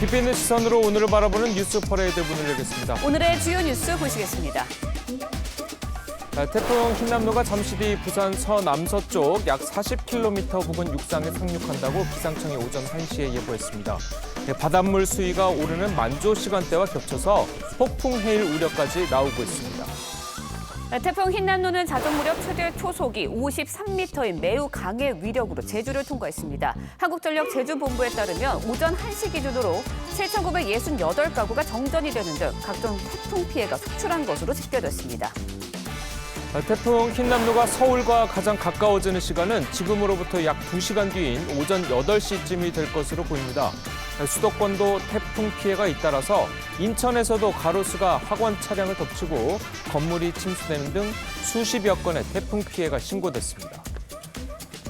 깊이 있는 시선으로 오늘을 바라보는 뉴스 퍼레이드 문을 열겠습니다. 오늘의 주요 뉴스 보시겠습니다. 태풍 흰남노가 잠시 뒤 부산 서남서쪽 약 40km 부근 육상에 상륙한다고 기상청이 오전 1시에 예보했습니다. 바닷물 수위가 오르는 만조 시간대와 겹쳐서 폭풍 해일 우려까지 나오고 있습니다. 태풍 흰남노는 자정 무렵 최대 초속이 53m인 매우 강의 위력으로 제주를 통과했습니다. 한국전력 제주본부에 따르면 오전 1시 기준으로 7,968가구가 정전이 되는 등 각종 태풍 피해가 속출한 것으로 집계됐습니다. 태풍 흰남노가 서울과 가장 가까워지는 시간은 지금으로부터 약 2시간 뒤인 오전 8시쯤이 될 것으로 보입니다. 수도권도 태풍 피해가 잇따라서 인천에서도 가로수가 학원 차량을 덮치고 건물이 침수되는 등 수십여 건의 태풍 피해가 신고됐습니다.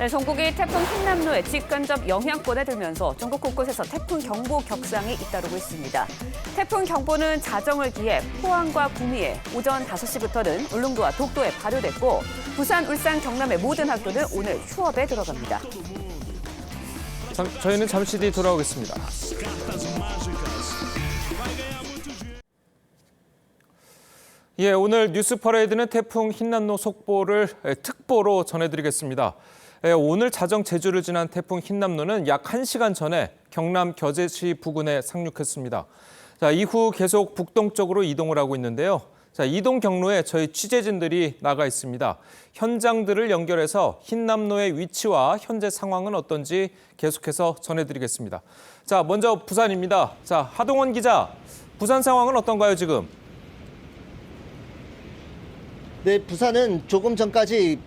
전국이 태풍 흰남노의 직간접 영향권에 들면서 전국 곳곳에서 태풍 경보 격상이 잇따르고 있습니다. 태풍 경보는 자정을 기해 포항과 구미에 오전 5시부터는 울릉도와 독도에 발효됐고 부산, 울산, 경남의 모든 학교는 오늘 휴업에 들어갑니다. 저희는 잠시 뒤 돌아오겠습니다. 오늘 뉴스 퍼레이드는 태풍 흰남노 속보를 특보로 전해드리겠습니다. 오늘 자정 제주를 지난 태풍 흰남노는 약 1시간 전에 경남 겨제시 부근에 상륙했습니다. 이후 계속 북동쪽으로 이동을 하고 있는데요. 이동 경로에 저희 취재진들이 나가 있습니다. 현장들을 연결해서 흰남노의 위치와 현재 상황은 어떤지 계속해서 전해드리겠습니다. 먼저 부산입니다. 하동원 기자, 부산 상황은 어떤가요, 지금? 네, 부산은 조금 전까지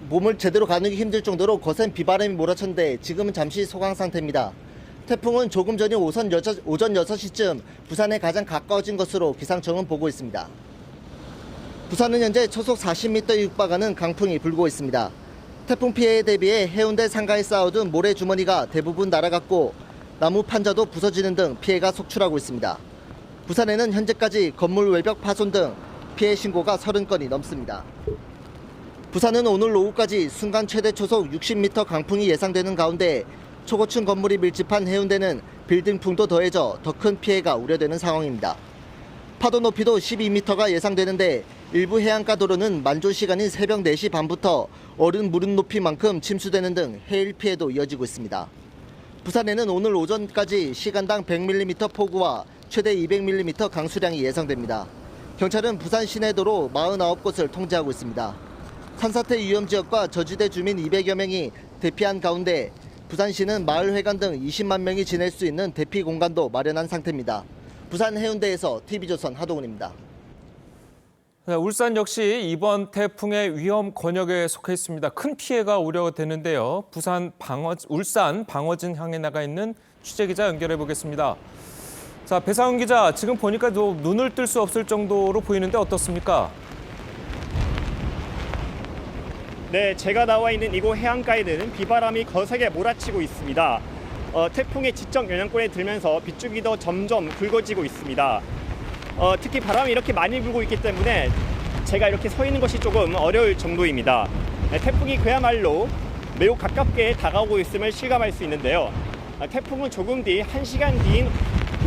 몸을 제대로 가누기 힘들 정도로 거센 비바람이 몰아쳤는데 지금은 잠시 소강 상태입니다. 태풍은 조금 전인 오전 6시쯤 부산에 가장 가까워진 것으로 기상청은 보고 있습니다. 부산은 현재 초속 40m에 육박하는 강풍이 불고 있습니다. 태풍 피해에 대비해 해운대 상가에 쌓아둔 모래주머니가 대부분 날아갔고 나무 판자도 부서지는 등 피해가 속출하고 있습니다. 부산에는 현재까지 건물 외벽 파손 등 피해 신고가 30건이 넘습니다. 부산은 오늘 오후까지 순간 최대 초속 60m 강풍이 예상되는 가운데 초고층 건물이 밀집한 해운대는 빌딩풍도 더해져 더 큰 피해가 우려되는 상황입니다. 파도 높이도 12m가 예상되는데 일부 해안가 도로는 만조 시간인 새벽 4시 반부터 어른 무릎 높이만큼 침수되는 등 해일 피해도 이어지고 있습니다. 부산에는 오늘 오전까지 시간당 100mm 폭우와 최대 200mm 강수량이 예상됩니다. 경찰은 부산 시내도로 49곳을 통제하고 있습니다. 산사태 위험 지역과 저지대 주민 200여 명이 대피한 가운데 부산시는 마을회관 등 20만 명이 지낼 수 있는 대피 공간도 마련한 상태입니다. 부산 해운대에서 TV조선 하동훈입니다. 울산 역시 이번 태풍의 위험 권역에 속해 있습니다. 큰 피해가 우려되는데요. 울산 방어진 향해 나가 있는 취재기자 연결해 보겠습니다. 배상훈 기자, 지금 보니까 눈을 뜰 수 없을 정도로 보이는데 어떻습니까? 네, 제가 나와 있는 이곳 해안가에는 비바람이 거세게 몰아치고 있습니다. 태풍의 지적 영향권에 들면서 빗줄기도 점점 굵어지고 있습니다. 특히 바람이 이렇게 많이 불고 있기 때문에 제가 이렇게 서 있는 것이 조금 어려울 정도입니다. 태풍이 그야말로 매우 가깝게 다가오고 있음을 실감할 수 있는데요. 태풍은 조금 뒤 1시간 뒤인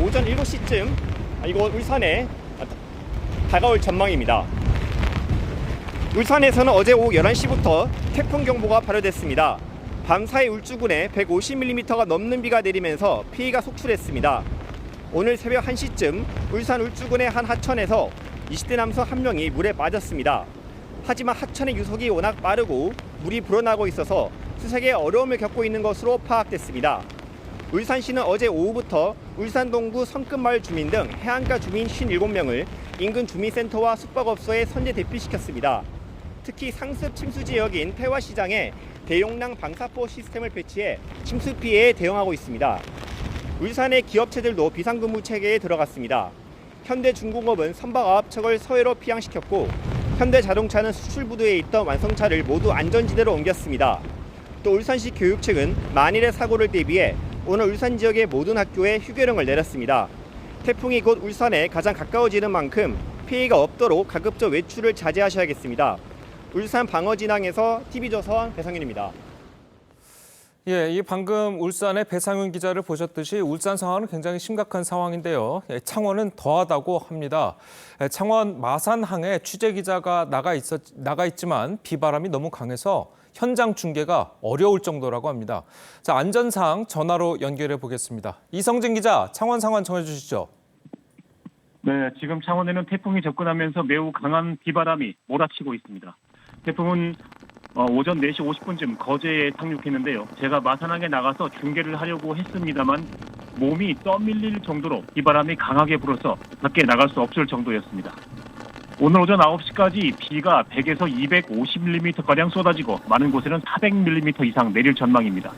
오전 7시쯤 이곳 울산에 다가올 전망입니다. 울산에서는 어제 오후 11시부터 태풍 경보가 발효됐습니다. 밤사이 울주군에 150mm가 넘는 비가 내리면서 피해가 속출했습니다. 오늘 새벽 1시쯤 울산 울주군의 한 하천에서 20대 남성 한 명이 물에 빠졌습니다. 하지만 하천의 유속이 워낙 빠르고 물이 불어나고 있어서 수색에 어려움을 겪고 있는 것으로 파악됐습니다. 울산시는 어제 오후부터 울산 동구 성끝마을 주민 등 해안가 주민 57명을 인근 주민센터와 숙박업소에 선제 대피시켰습니다. 특히 상습 침수 지역인 태화시장에 대용량 방사포 시스템을 배치해 침수 피해에 대응하고 있습니다. 울산의 기업체들도 비상근무 체계에 들어갔습니다. 현대중공업은 선박아합척을 서해로 피항시켰고 현대자동차는 수출부두에 있던 완성차를 모두 안전지대로 옮겼습니다. 또 울산시 교육청은 만일의 사고를 대비해 오늘 울산 지역의 모든 학교에 휴교령을 내렸습니다. 태풍이 곧 울산에 가장 가까워지는 만큼 피해가 없도록 가급적 외출을 자제하셔야겠습니다. 울산 방어진항에서 TV조선 배성일입니다. 예, 이 방금 울산의 배상윤 기자를 보셨듯이 울산 상황은 굉장히 심각한 상황인데요. 예, 창원은 더하다고 합니다. 예, 창원 마산항에 취재 기자가 나가 있지만 비바람이 너무 강해서 현장 중계가 어려울 정도라고 합니다. 자, 안전상 전화로 연결해 보겠습니다. 이성진 기자, 창원 상황 전해 주시죠. 네, 지금 창원에는 태풍이 접근하면서 매우 강한 비바람이 몰아치고 있습니다. 태풍은 오전 4시 50분쯤 거제에 상륙했는데요. 제가 마산항에 나가서 중계를 하려고 했습니다만 몸이 떠밀릴 정도로 비바람이 강하게 불어서 밖에 나갈 수 없을 정도였습니다. 오늘 오전 9시까지 비가 100에서 250mm가량 쏟아지고 많은 곳에는 400mm 이상 내릴 전망입니다.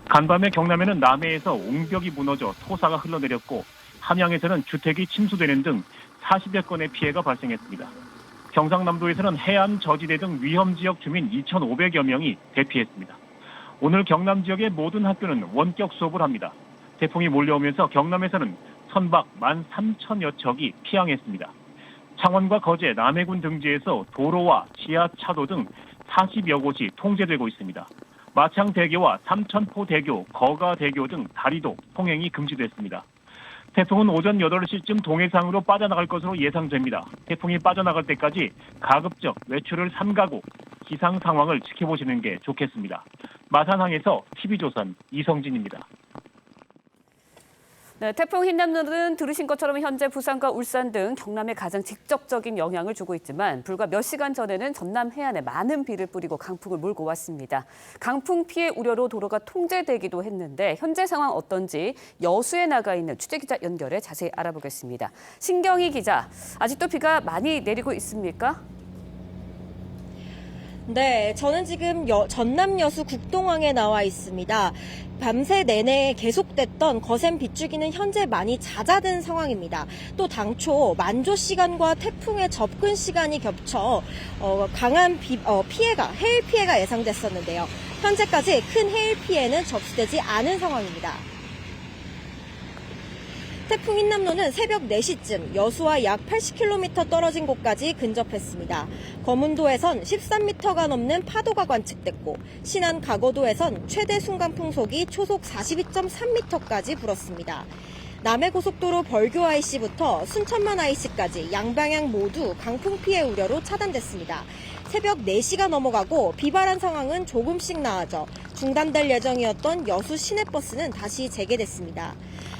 간밤에 경남에는 남해에서 옹벽이 무너져 토사가 흘러내렸고 함양에서는 주택이 침수되는 등 40여 건의 피해가 발생했습니다. 경상남도에서는 해안, 저지대 등 위험 지역 주민 2,500여 명이 대피했습니다. 오늘 경남 지역의 모든 학교는 원격 수업을 합니다. 태풍이 몰려오면서 경남에서는 선박 13,000여 척이 피항했습니다. 창원과 거제, 남해군 등지에서 도로와 지하차도 등 40여 곳이 통제되고 있습니다. 마창대교와 삼천포대교, 거가대교 등 다리도 통행이 금지됐습니다. 태풍은 오전 8시쯤 동해상으로 빠져나갈 것으로 예상됩니다. 태풍이 빠져나갈 때까지 가급적 외출을 삼가고 기상 상황을 지켜보시는 게 좋겠습니다. 마산항에서 TV조선 이성진입니다. 네, 태풍 흰남노는 들으신 것처럼 현재 부산과 울산 등 경남에 가장 직접적인 영향을 주고 있지만 불과 몇 시간 전에는 전남 해안에 많은 비를 뿌리고 강풍을 몰고 왔습니다. 강풍 피해 우려로 도로가 통제되기도 했는데 현재 상황 어떤지 여수에 나가 있는 취재기자 연결해 자세히 알아보겠습니다. 신경희 기자, 아직도 비가 많이 내리고 있습니까? 네, 저는 지금 전남 여수 국동항에 나와 있습니다. 밤새 내내 계속됐던 거센 빗줄기는 현재 많이 잦아든 상황입니다. 또 당초 만조 시간과 태풍의 접근 시간이 겹쳐 강한 해일 피해가 예상됐었는데요. 현재까지 큰 해일 피해는 접수되지 않은 상황입니다. 태풍 흰남노는 새벽 4시쯤 여수와 약 80km 떨어진 곳까지 근접했습니다. 거문도에선 13m가 넘는 파도가 관측됐고 신안 가거도에선 최대 순간 풍속이 초속 42.3m까지 불었습니다. 남해고속도로 벌교 IC부터 순천만 IC까지 양방향 모두 강풍 피해 우려로 차단됐습니다. 새벽 4시가 넘어가고 비바람 상황은 조금씩 나아져 중단될 예정이었던 여수 시내버스는 다시 재개됐습니다.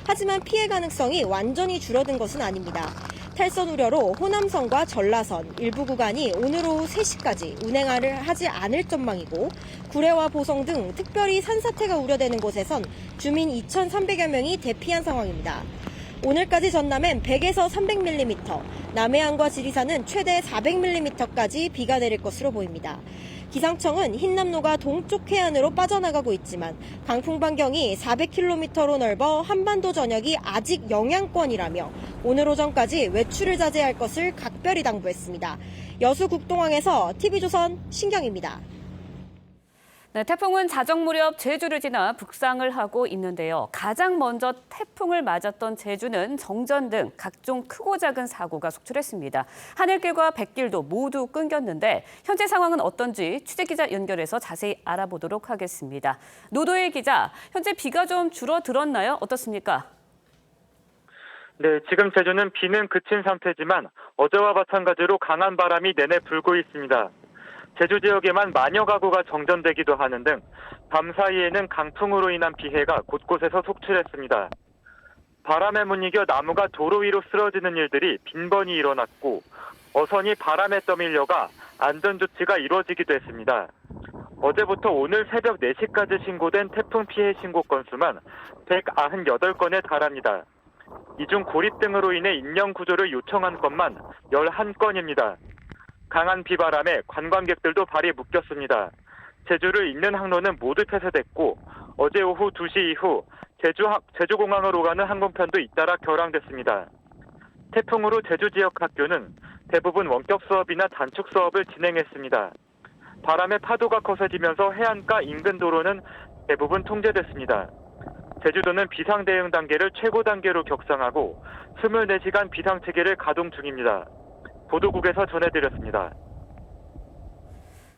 하지만 피해 가능성이 완전히 줄어든 것은 아닙니다. 탈선 우려로 호남선과 전라선 일부 구간이 오늘 오후 3시까지 운행을 하지 않을 전망이고 구례와 보성 등 특별히 산사태가 우려되는 곳에선 주민 2,300여 명이 대피한 상황입니다. 오늘까지 전남엔 100에서 300mm, 남해안과 지리산은 최대 400mm까지 비가 내릴 것으로 보입니다. 기상청은 흰남노가 동쪽 해안으로 빠져나가고 있지만 강풍 반경이 400km로 넓어 한반도 전역이 아직 영향권이라며 오늘 오전까지 외출을 자제할 것을 각별히 당부했습니다. 여수 국동항에서 TV조선 신경입니다. 네, 태풍은 자정 무렵 제주를 지나 북상을 하고 있는데요. 가장 먼저 태풍을 맞았던 제주는 정전 등 각종 크고 작은 사고가 속출했습니다. 하늘길과 뱃길도 모두 끊겼는데 현재 상황은 어떤지 취재기자 연결해서 자세히 알아보도록 하겠습니다. 노도일 기자, 현재 비가 좀 줄어들었나요? 어떻습니까? 네, 지금 제주는 비는 그친 상태지만 어제와 마찬가지로 강한 바람이 내내 불고 있습니다. 제주 지역에만 만여 가구가 정전되기도 하는 등 밤 사이에는 강풍으로 인한 피해가 곳곳에서 속출했습니다. 바람에 못 이겨 나무가 도로 위로 쓰러지는 일들이 빈번히 일어났고 어선이 바람에 떠밀려가 안전조치가 이루어지기도 했습니다. 어제부터 오늘 새벽 4시까지 신고된 태풍 피해 신고 건수만 198건에 달합니다. 이 중 고립 등으로 인해 인명 구조를 요청한 건만 11건입니다. 강한 비바람에 관광객들도 발이 묶였습니다. 제주를 잇는 항로는 모두 폐쇄됐고 어제 오후 2시 이후 제주공항으로 가는 항공편도 잇따라 결항됐습니다. 태풍으로 제주 지역 학교는 대부분 원격 수업이나 단축 수업을 진행했습니다. 바람에 파도가 거세지면서 해안가 인근 도로는 대부분 통제됐습니다. 제주도는 비상대응 단계를 최고 단계로 격상하고 24시간 비상체계를 가동 중입니다. 보도국에서 전해드렸습니다.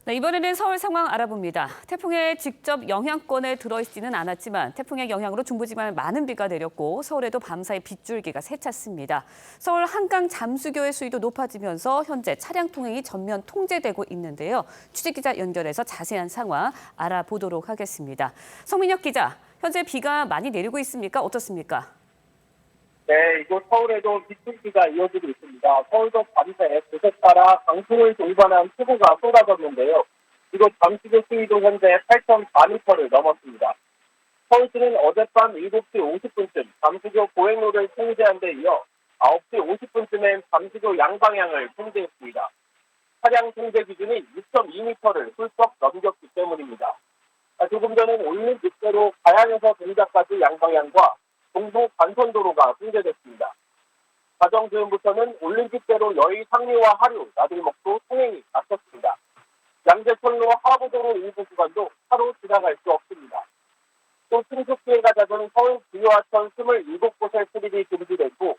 네, 이번에는 서울 상황 알아봅니다. 태풍의 직접 영향권에 들어있지는 않았지만 태풍의 영향으로 중부지방에 많은 비가 내렸고 서울에도 밤사이 빗줄기가 세찼습니다. 서울 한강 잠수교의 수위도 높아지면서 현재 차량 통행이 전면 통제되고 있는데요. 취재기자 연결해서 자세한 상황 알아보도록 하겠습니다. 성민혁 기자, 현재 비가 많이 내리고 있습니까? 어떻습니까? 네, 이곳 서울에도 빗줄기가 이어지고 있습니다. 서울도 밤새 곳에 따라 강풍을 동반한 폭우가 쏟아졌는데요. 이곳 잠수교 수위도 현재 8.4m를 넘었습니다. 서울시는 어젯밤 7시 50분쯤 잠수교 보행로를 통제한 데 이어 9시 50분쯤엔 잠수교 양방향을 통제했습니다. 차량 통제 기준이 6.2m를 훌쩍 넘겼기 때문입니다. 조금 전엔 올림픽대로 가양에서 동작까지 양방향과 동부 간선도로가 통제됐습니다. 가정 즈음부터는 올림픽대로 여의 상류와 하류, 나들목도 통행이 막혔습니다. 양재철로 하부도로 일부 구간도 차로 지나갈 수 없습니다. 또 충축 피해가 잦은 서울 주요하천 27곳의 출입이 금지됐고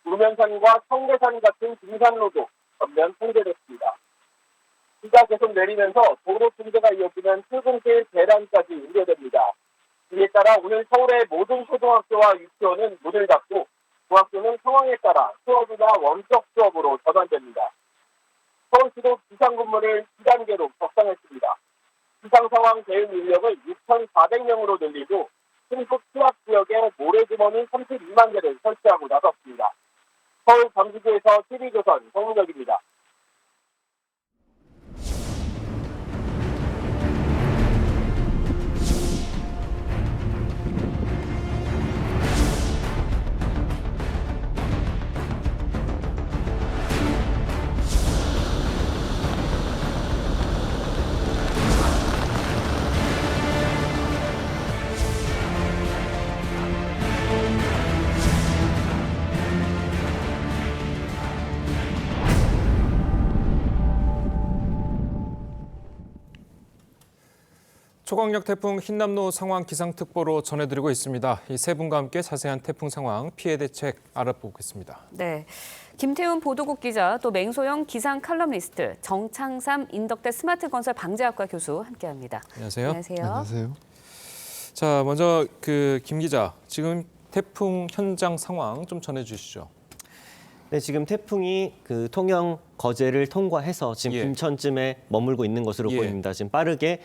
우면산과 청계산 같은 등산로도 전면 통제됐습니다. 비가 계속 내리면서 도로 통제가 이어지면 출근길 대란까지 우려됩니다. 이에 따라 오늘 서울의 모든 초등학교와 유치원은 문을 닫고 중학교는 상황에 따라 수업이나 원격 수업으로 전환됩니다. 서울시도 비상근무를 2단계로 격상했습니다. 비상상황 대응 인력을 6,400명으로 늘리고 충북 수압 지역에 모래주머니 32만 개를 설치하고 나섰습니다. 서울 광주구에서 TV조선 성민혁입니다. 초강력 태풍 흰남노 상황 기상특보로 전해드리고 있습니다. 이 세 분과 함께 자세한 태풍 상황, 피해 대책 알아보겠습니다. 네, 김태훈 보도국 기자, 또 맹소영 기상 칼럼니스트, 정창삼 인덕대 스마트건설 방재학과 교수 함께합니다. 안녕하세요. 안녕하세요. 자, 먼저 김 기자, 지금 태풍 현장 상황 좀 전해주시죠. 네, 지금 태풍이 통영 거제를 통과해서 지금 예. 김천쯤에 머물고 있는 것으로 예. 보입니다. 지금 빠르게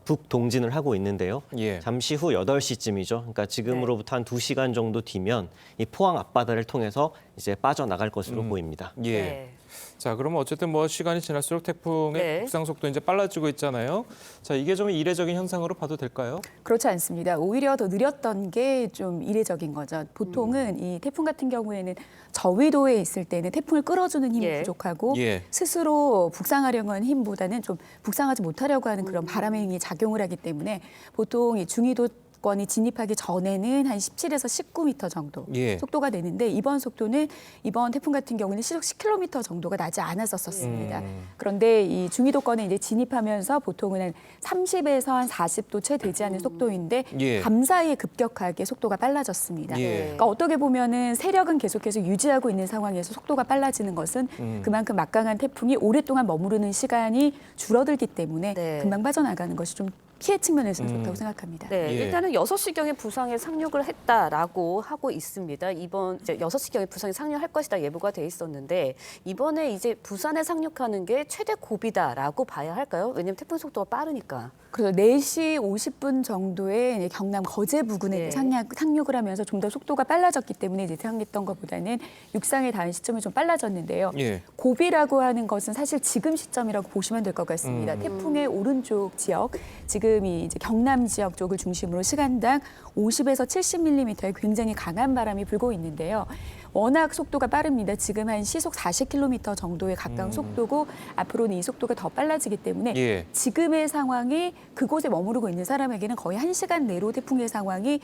북동진을 하고 있는데요. 예. 잠시 후 8시쯤이죠. 그러니까 지금으로부터 한 2시간 정도 뒤면 이 포항 앞바다를 통해서 이제 빠져나갈 것으로 보입니다. 예. 네. 자, 그러면 어쨌든 시간이 지날수록 태풍의 네. 북상 속도 이제 빨라지고 있잖아요. 자, 이게 좀 이례적인 현상으로 봐도 될까요? 그렇지 않습니다. 오히려 더 느렸던 게 좀 이례적인 거죠. 보통은 이 태풍 같은 경우에는 저위도에 있을 때는 태풍을 끌어주는 힘이 예. 부족하고 예. 스스로 북상하려고 하는 힘보다는 좀 북상하지 못하려고 하는 그런 바람의 힘이 작용을 하기 때문에 보통 이 중위도 권이 진입하기 전에는 한 17에서 19m 정도 예. 속도가 되는데 이번 속도는 이번 태풍 같은 경우는 시속 10km 정도가 나지 않았었습니다. 그런데 이 중위도권에 이제 진입하면서 보통은 한 30에서 한 40도 채 되지 않은 속도인데 예. 밤사이에 급격하게 속도가 빨라졌습니다. 예. 그러니까 어떻게 보면은 세력은 계속해서 유지하고 있는 상황에서 속도가 빨라지는 것은 그만큼 막강한 태풍이 오랫동안 머무르는 시간이 줄어들기 때문에 네. 금방 빠져나가는 것이 좀 피해 측면에서는 좋다고 생각합니다. 네, 예. 일단은 6시경에 부상에 상륙을 했다라고 하고 있습니다. 이번 이제 6시경에 부상에 상륙할 것이다 예보가 돼 있었는데 이번에 이제 부산에 상륙하는 게 최대 고비다라고 봐야 할까요? 왜냐하면 태풍 속도가 빠르니까. 그래서 4시 50분 정도에 이제 경남 거제 부근에 네. 상륙을 하면서 좀 더 속도가 빨라졌기 때문에 예상했던 것보다는 육상에 닿은 시점이 좀 빨라졌는데요. 예. 고비라고 하는 것은 사실 지금 시점이라고 보시면 될 것 같습니다. 태풍의 오른쪽 지역, 지금 이 이제 경남 지역 쪽을 중심으로 시간당 50에서 70mm의 굉장히 강한 바람이 불고 있는데요. 워낙 속도가 빠릅니다. 지금 한 시속 40km 정도에 가까운 속도고 앞으로는 이 속도가 더 빨라지기 때문에 예. 지금의 상황이 그곳에 머무르고 있는 사람에게는 거의 1시간 내로 태풍의 상황이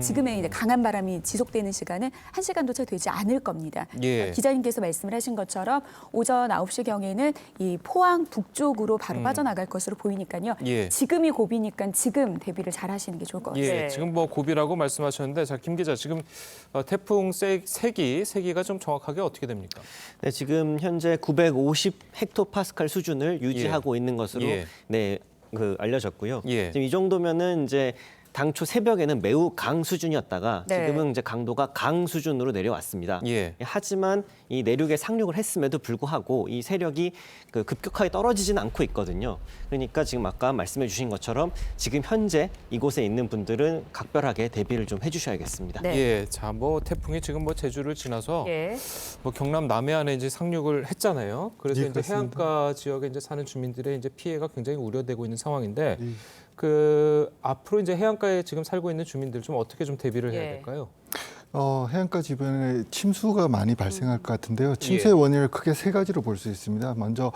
지금의 이제 강한 바람이 지속되는 시간은 1시간도 채 되지 않을 겁니다. 예. 기자님께서 말씀을 하신 것처럼 오전 9시경에는 이 포항 북쪽으로 바로 빠져나갈 것으로 보이니까요. 예. 지금 지금이 고비니까 지금 대비를 잘 하시는 게 좋을 것 같습니다. 예, 지금 뭐 고비라고 말씀하셨는데, 자, 김 기자, 지금 태풍 세기가 좀 정확하게 어떻게 됩니까? 네, 지금 현재 950 헥토파스칼 수준을 유지하고 있는 것으로 예. 네, 알려졌고요. 예. 지금 이 정도면은 이제 당초 새벽에는 매우 강 수준이었다가 네. 지금은 이제 강도가 강 수준으로 내려왔습니다. 예. 하지만 이 내륙에 상륙을 했음에도 불구하고 이 세력이 급격하게 떨어지지는 않고 있거든요. 그러니까 지금 아까 말씀해 주신 것처럼 지금 현재 이곳에 있는 분들은 각별하게 대비를 좀 해주셔야겠습니다. 네. 예, 자, 뭐 태풍이 지금 뭐 제주를 지나서 예. 뭐 경남 남해안에 이제 상륙을 했잖아요. 그래서 예, 이제 그렇습니다. 해안가 지역에 이제 사는 주민들의 이제 피해가 굉장히 우려되고 있는 상황인데, 예. 그 앞으로 이제 해안가에 지금 살고 있는 주민들 좀 어떻게 좀 대비를 해야 예. 될까요? 해안가 주변에 침수가 많이 발생할 것 같은데요. 침수의 원인을 크게 세 가지로 볼 수 있습니다. 먼저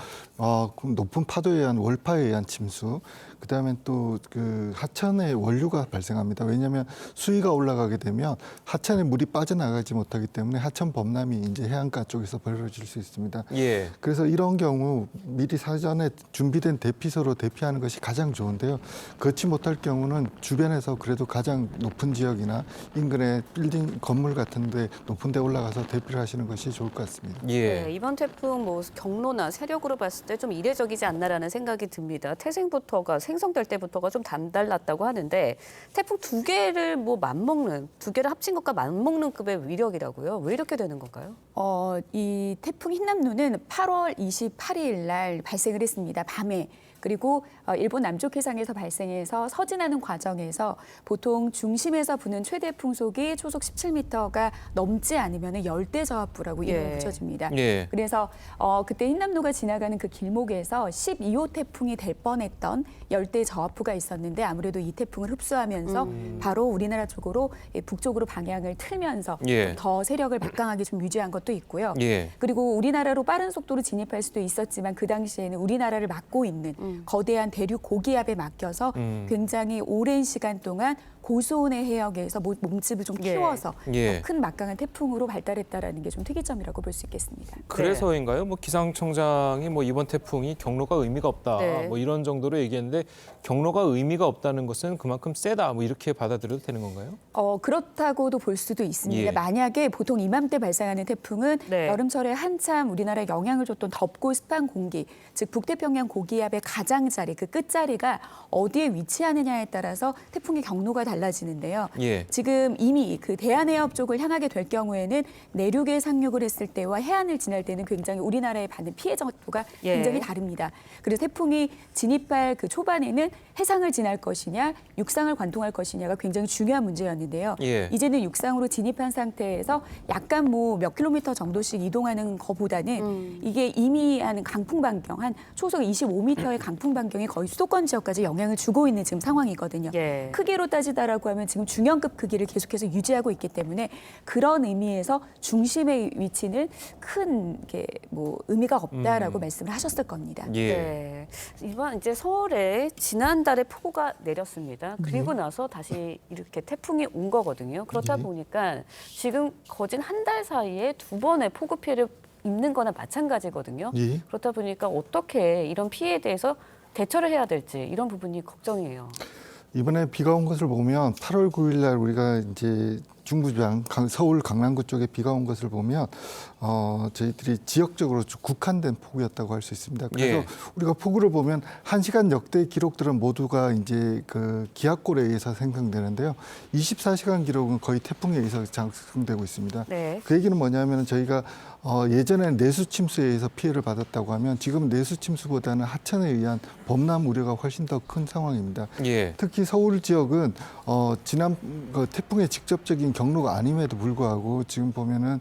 높은 파도에 의한 월파에 의한 침수, 그다음에 또 그 하천에 원류가 발생합니다. 왜냐하면 수위가 올라가게 되면 하천에 물이 빠져나가지 못하기 때문에 하천 범람이 이제 해안가 쪽에서 벌어질 수 있습니다. 예. 그래서 이런 경우 미리 사전에 준비된 대피소로 대피하는 것이 가장 좋은데요. 그렇지 못할 경우는 주변에서 그래도 가장 높은 지역이나 인근의 빌딩 건물 같은 데 높은 데 올라가서 대피를 하시는 것이 좋을 것 같습니다. 예. 네, 이번 태풍 뭐 경로나 세력으로 봤을 때 좀 이례적이지 않나라는 생각이 듭니다. 태생부터가 생성될 때부터가 좀 남달랐다고 하는데 태풍 두 개를 두 개를 합친 것과 맞먹는 급의 위력이라고요. 왜 이렇게 되는 건가요? 이 태풍 흰남노는 8월 28일 날 발생을 했습니다. 밤에. 그리고 일본 남쪽 해상에서 발생해서 서진하는 과정에서 보통 중심에서 부는 최대 풍속이 초속 17m가 넘지 않으면 열대 저하부라고 이름을 붙여집니다. 예. 그래서 그때 흰남노가 지나가는 그 길목에서 12호 태풍이 될 뻔했던 열대 저하부가 있었는데 아무래도 이 태풍을 흡수하면서 바로 우리나라 쪽으로 북쪽으로 방향을 틀면서 예. 더 세력을 막강하게 좀 유지한 것도 있고요. 예. 그리고 우리나라로 빠른 속도로 진입할 수도 있었지만 그 당시에는 우리나라를 막고 있는 거대한 대륙 고기압에 맡겨서 굉장히 오랜 시간 동안 고수온의 해역에서 몸집을 좀 키워서 예. 더 큰 막강한 태풍으로 발달했다라는 게 좀 특이점이라고 볼 수 있겠습니다. 그래서인가요? 뭐 기상청장이 뭐 이번 태풍이 경로가 의미가 없다, 네. 뭐 이런 정도로 얘기했는데 경로가 의미가 없다는 것은 그만큼 세다, 뭐 이렇게 받아들여도 되는 건가요? 그렇다고도 볼 수도 있습니다. 예. 만약에 보통 이맘때 발생하는 태풍은 네. 여름철에 한참 우리나라에 영향을 줬던 덥고 습한 공기, 즉 북태평양 고기압의 가장자리, 그 끝자리가 어디에 위치하느냐에 따라서 태풍의 경로가 달라지는데요. 예. 지금 이미 그 대한해협 쪽을 향하게 될 경우에는 내륙에 상륙을 했을 때와 해안을 지날 때는 굉장히 우리나라에 받는 피해 정도가 예. 굉장히 다릅니다. 그래서 태풍이 진입할 그 초반에는 해상을 지날 것이냐, 육상을 관통할 것이냐가 굉장히 중요한 문제였는데요. 예. 이제는 육상으로 진입한 상태에서 약간 뭐 몇 킬로미터 정도씩 이동하는 것보다는 이게 이미 하는 강풍 반경, 한 초속 25m의 강풍 반경이 거의 수도권 지역까지 영향을 주고 있는 지금 상황이거든요. 예. 크기로 따지다라고 하면 지금 중형급 크기를 계속해서 유지하고 있기 때문에 그런 의미에서 중심의 위치는 큰 게 뭐 의미가 없다라고 말씀을 하셨을 겁니다. 예. 네. 이번 이제 서울에 지난달에 폭우가 내렸습니다. 그리고 나서 다시 이렇게 태풍이 온 거거든요. 그렇다 보니까 지금 거진 한 달 사이에 두 번의 폭우 피해를 입는 거나 마찬가지거든요. 예. 그렇다 보니까 어떻게 이런 피해에 대해서 대처를 해야 될지 이런 부분이 걱정이에요. 이번에 비가 온 것을 보면 8월 9일 날 우리가 이제 중부지방 서울 강남구 쪽에 비가 온 것을 보면 저희들이 지역적으로 국한된 폭우였다고 할 수 있습니다. 그래서 예. 우리가 폭우를 보면 1시간 역대 기록들은 모두가 이제 그 기압골에 의해서 생성되는데요. 24시간 기록은 거의 태풍에 의해서 작성되고 있습니다. 네. 그 얘기는 뭐냐면 저희가 예전에는 내수 침수에 의해서 피해를 받았다고 하면 지금 내수 침수보다는 하천에 의한 범람 우려가 훨씬 더 큰 상황입니다. 예. 특히 서울 지역은 지난 태풍의 직접적인 경로가 아님에도 불구하고 지금 보면은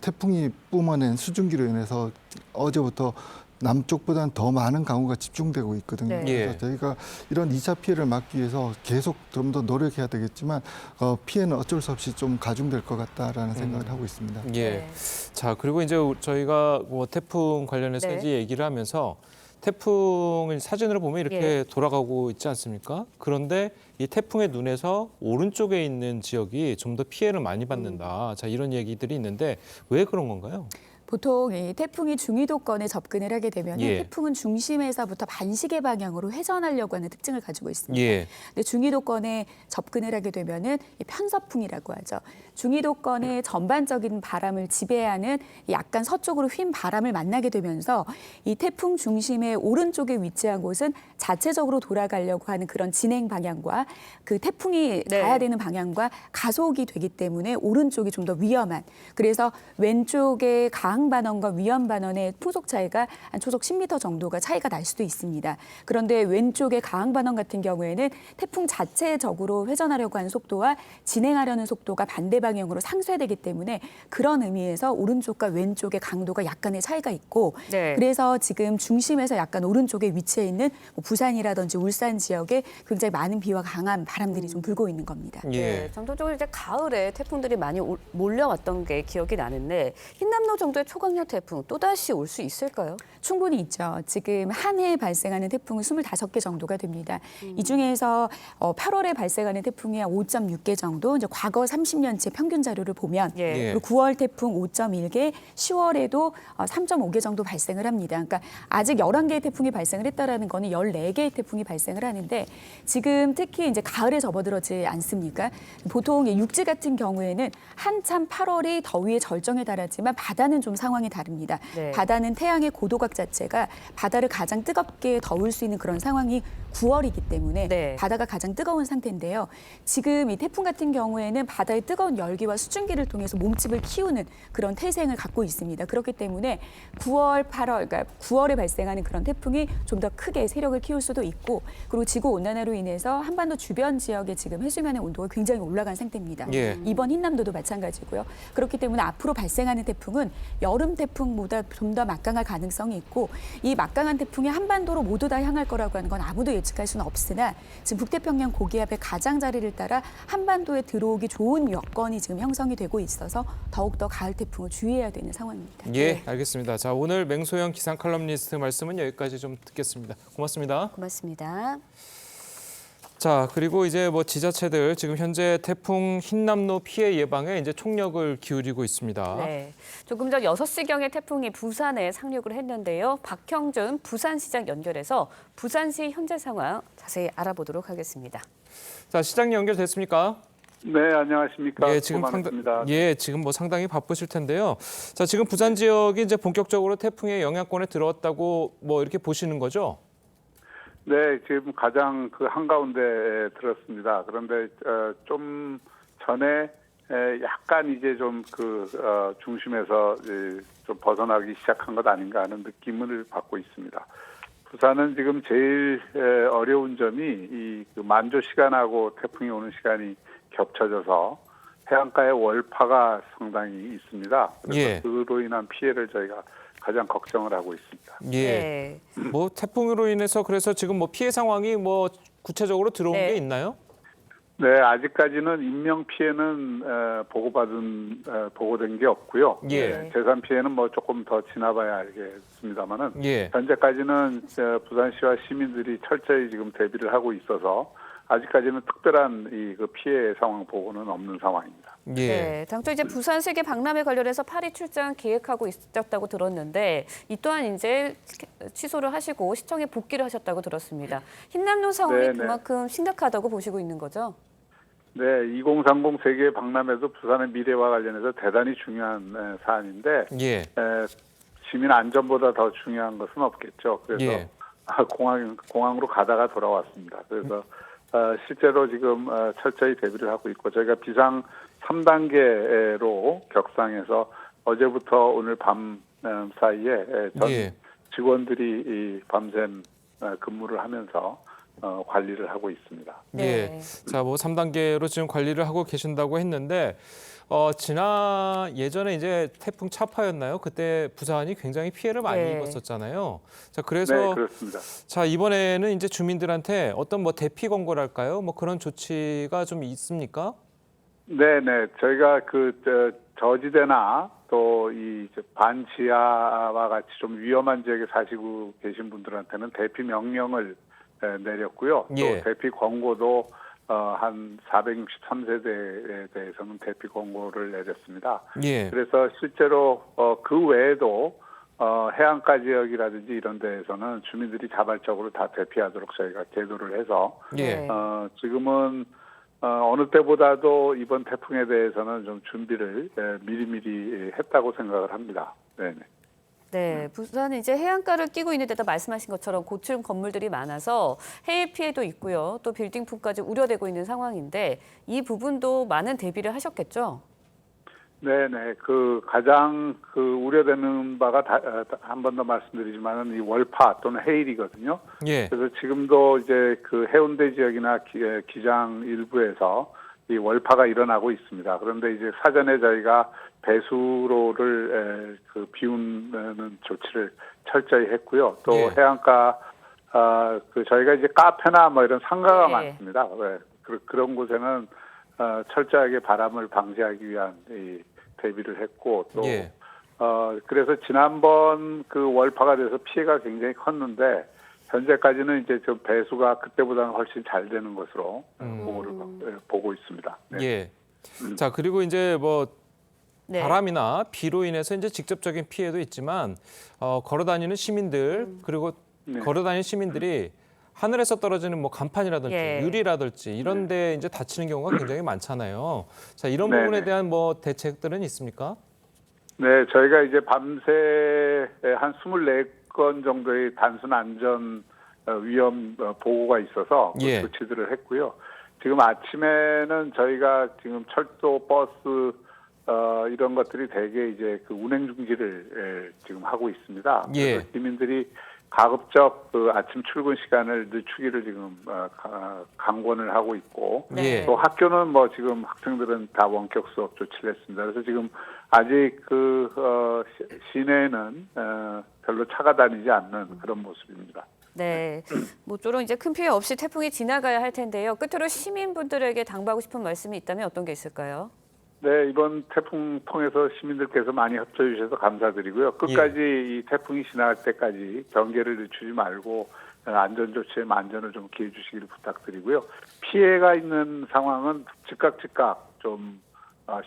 태풍이 뿜어낸 수증기로 인해서 어제부터 남쪽보다는 더 많은 강우가 집중되고 있거든요. 네. 그래서 예. 저희가 이런 2차 피해를 막기 위해서 계속 좀 더 노력해야 되겠지만 피해는 어쩔 수 없이 좀 가중될 것 같다라는 생각을 하고 있습니다. 예. 네. 자, 그리고 이제 저희가 뭐 태풍 관련해서 네. 이제 얘기를 하면서 태풍을 사진으로 보면 이렇게 예. 돌아가고 있지 않습니까? 그런데 이 태풍의 눈에서 오른쪽에 있는 지역이 좀 더 피해를 많이 받는다. 자, 이런 얘기들이 있는데 왜 그런 건가요? 보통 이 태풍이 중위도권에 접근을 하게 되면 예. 태풍은 중심에서부터 반시계 방향으로 회전하려고 하는 특징을 가지고 있습니다. 예. 근데 중위도권에 접근을 하게 되면은 이 편서풍이라고 하죠. 중위도권의 전반적인 바람을 지배하는 약간 서쪽으로 휜 바람을 만나게 되면서 이 태풍 중심의 오른쪽에 위치한 곳은 자체적으로 돌아가려고 하는 그런 진행 방향과 그 태풍이 네. 가야 되는 방향과 가속이 되기 때문에 오른쪽이 좀 더 위험한, 그래서 왼쪽의 강한 반원과 위험 반원의 풍속 차이가 한 초속 10m 정도가 차이가 날 수도 있습니다. 그런데 왼쪽의 강한 반원 같은 경우에는 태풍 자체적으로 회전하려고 하는 속도와 진행하려는 속도가 반대 방향으로 상쇄되기 때문에 그런 의미에서 오른쪽과 왼쪽의 강도가 약간의 차이가 있고 네. 그래서 지금 중심에서 약간 오른쪽에 위치해 있는 뭐 부산이라든지 울산 지역에 굉장히 많은 비와 강한 바람들이 좀 불고 있는 겁니다. 네, 전통적으로 이제 가을에 태풍들이 많이 몰려왔던 게 기억이 나는데 흰남노 정도의 초강력 태풍 또다시 올 수 있을까요? 충분히 있죠. 지금 한 해 발생하는 태풍은 25개 정도가 됩니다. 이 중에서 8월에 발생하는 태풍이 한 5.6개 정도, 이제 과거 30년치 평균 자료를 보면 예. 그리고 9월 태풍 5.1개, 10월에도 3.5개 정도 발생을 합니다. 그러니까 아직 11개의 태풍이 발생을 했다라는 거는 14개의 태풍이 발생을 하는데 지금 특히 이제 가을에 접어들었지 않습니까? 보통 육지 같은 경우에는 한참 8월이 더위의 절정에 달하지만 바다는 좀 상황이 다릅니다. 네. 바다는 태양의 고도각 자체가 바다를 가장 뜨겁게 더울 수 있는 그런 상황이 9월이기 때문에 네. 바다가 가장 뜨거운 상태인데요. 지금 이 태풍 같은 경우에는 바다의 뜨거운 열기와 수증기를 통해서 몸집을 키우는 그런 태생을 갖고 있습니다. 그렇기 때문에 9월, 8월, 그러니까 9월에 발생하는 그런 태풍이 좀 더 크게 세력을 키울 수도 있고 그리고 지구 온난화로 인해서 한반도 주변 지역의 지금 해수면의 온도가 굉장히 올라간 상태입니다. 예. 이번 흰남도도 마찬가지고요. 그렇기 때문에 앞으로 발생하는 태풍은 여름 태풍보다 좀 더 막강할 가능성이 있고 이 막강한 태풍이 한반도로 모두 다 향할 거라고 하는 건 아무도 예측할 수는 없으나 지금 북태평양 고기압의 가장자리를 따라 한반도에 들어오기 좋은 여건이 지금 형성이 되고 있어서 더욱더 가을 태풍을 주의해야 되는 상황입니다. 예, 알겠습니다. 자, 오늘 맹소영 기상 칼럼니스트 말씀은 여기까지 좀 듣겠습니다. 고맙습니다. 고맙습니다. 자, 그리고 이제 뭐 지자체들 지금 현재 태풍 흰남노 피해 예방에 이제 총력을 기울이고 있습니다. 네, 조금 전 6시경에 태풍이 부산에 상륙을 했는데요. 박형준 부산시장 연결해서 부산시 현재 상황 자세히 알아보도록 하겠습니다. 자, 시장님 연결됐습니까? 네, 안녕하십니까. 예, 지금 고맙습니다. 지금 뭐 상당히 바쁘실 텐데요. 자, 지금 부산 지역이 이제 본격적으로 태풍의 영향권에 들어왔다고 뭐 이렇게 보시는 거죠? 네, 지금 가장 그 한가운데에 들었습니다. 그런데 좀 전에 약간 이제 좀 중심에서 좀 벗어나기 시작한 것 아닌가 하는 느낌을 받고 있습니다. 부산은 지금 제일 어려운 점이 이 만조 시간하고 태풍이 오는 시간이 겹쳐져서 해안가의 월파가 상당히 있습니다. 그래서 예. 그로 인한 피해를 저희가 가장 걱정을 하고 있습니다. 예. 네. 뭐 태풍으로 인해서 그래서 지금 뭐 피해 상황이 뭐 구체적으로 들어온 네. 게 있나요? 네, 아직까지는 인명 피해는 보고된 게 없고요. 예. 네, 재산 피해는 뭐 조금 더 지나봐야 알겠습니다만은 예. 현재까지는 부산시와 시민들이 철저히 지금 대비를 하고 있어서 아직까지는 특별한 그 피해 상황 보고는 없는 상황입니다. 예. 네, 당초 이제 부산 세계 박람회 관련해서 파리 출장 계획하고 있었다고 들었는데 이 또한 이제 취소를 하시고 시청에 복귀를 하셨다고 들었습니다. 흰남노 상황이 네네. 그만큼 심각하다고 보시고 있는 거죠? 네, 2030 세계 박람회도 부산의 미래와 관련해서 대단히 중요한 사안인데 예. 시민 안전보다 더 중요한 것은 없겠죠. 그래서 예. 공항으로 가다가 돌아왔습니다. 그래서 실제로 지금 철저히 대비를 하고 있고 저희가 비상 3단계로 격상해서 어제부터 오늘 밤 사이에 전 예. 직원들이 밤샘 근무를 하면서 관리를 하고 있습니다. 네. 예. 자, 뭐 3단계로 지금 관리를 하고 계신다고 했는데 예전에 이제 태풍 차파였나요? 그때 부산이 굉장히 피해를 많이 네. 입었었잖아요. 자, 그래서 네, 그렇습니다. 자, 이번에는 이제 주민들한테 어떤 뭐 대피 권고랄까요? 뭐 그런 조치가 좀 있습니까? 네, 저희가 저지대나 또 이 반지하와 같이 좀 위험한 지역에 사시고 계신 분들한테는 대피 명령을 내렸고요. 예. 또 대피 권고도 한 463세대에 대해서는 대피 권고를 내렸습니다. 예. 그래서 실제로 그 외에도 해안가 지역이라든지 이런 데에서는 주민들이 자발적으로 다 대피하도록 저희가 계도를 해서 예. 지금은 어느 때보다도 이번 태풍에 대해서는 좀 준비를 미리미리 했다고 생각을 합니다. 네네. 네, 부산은 이제 해안가를 끼고 있는 데다 말씀하신 것처럼 고층 건물들이 많아서 해일 피해도 있고요. 또 빌딩풍까지 우려되고 있는 상황인데 이 부분도 많은 대비를 하셨겠죠? 네네. 가장 우려되는 바가 한 번 더 말씀드리지만은 이 월파 또는 해일이거든요. 예. 그래서 지금도 이제 해운대 지역이나 기장 일부에서 이 월파가 일어나고 있습니다. 그런데 이제 사전에 저희가 배수로를 비우는 조치를 철저히 했고요. 또 예. 해안가 저희가 이제 카페나 뭐 이런 상가가 네. 많습니다. 그런 곳에는 철저하게 바람을 방지하기 위한 이 대비를 했고 또 예. 그래서 지난번 월파가 돼서 피해가 굉장히 컸는데 현재까지는 이제 좀 배수가 그때보다는 훨씬 잘 되는 것으로 보고 있습니다. 네. 예. 자, 그리고 이제 뭐 네. 바람이나 비로 인해서 이제 직접적인 피해도 있지만 걸어다니는 시민들 그리고 네. 걸어다니는 시민들이 하늘에서 떨어지는 뭐 간판이라든지 예. 유리라든지 이런 데 이제 다치는 경우가 굉장히 많잖아요. 자, 이런 네, 부분에 네. 대한 뭐 대책들은 있습니까? 네, 저희가 이제 밤새 한 24건 정도의 단순 안전 위험 보고가 있어서 예. 조치들을 했고요. 지금 아침에는 저희가 지금 철도, 버스 이런 것들이 대개 이제 운행 중지를 지금 하고 있습니다. 예. 그래서 시민들이 가급적 아침 출근 시간을 늦추기를 지금 강권을 하고 있고 예. 또 학교는 뭐 지금 학생들은 다 원격 수업 조치를 했습니다. 그래서 지금 아직 시내에는 별로 차가 다니지 않는 그런 모습입니다. 네, 모쪼록 이제 큰 피해 없이 태풍이 지나가야 할 텐데요. 끝으로 시민분들에게 당부하고 싶은 말씀이 있다면 어떤 게 있을까요? 네, 이번 태풍 통해서 시민들께서 많이 협조해 주셔서 감사드리고요. 끝까지 이 태풍이 지나갈 때까지 경계를 늦추지 말고 안전 조치에 만전을 좀 기해 주시기를 부탁드리고요. 피해가 있는 상황은 즉각 좀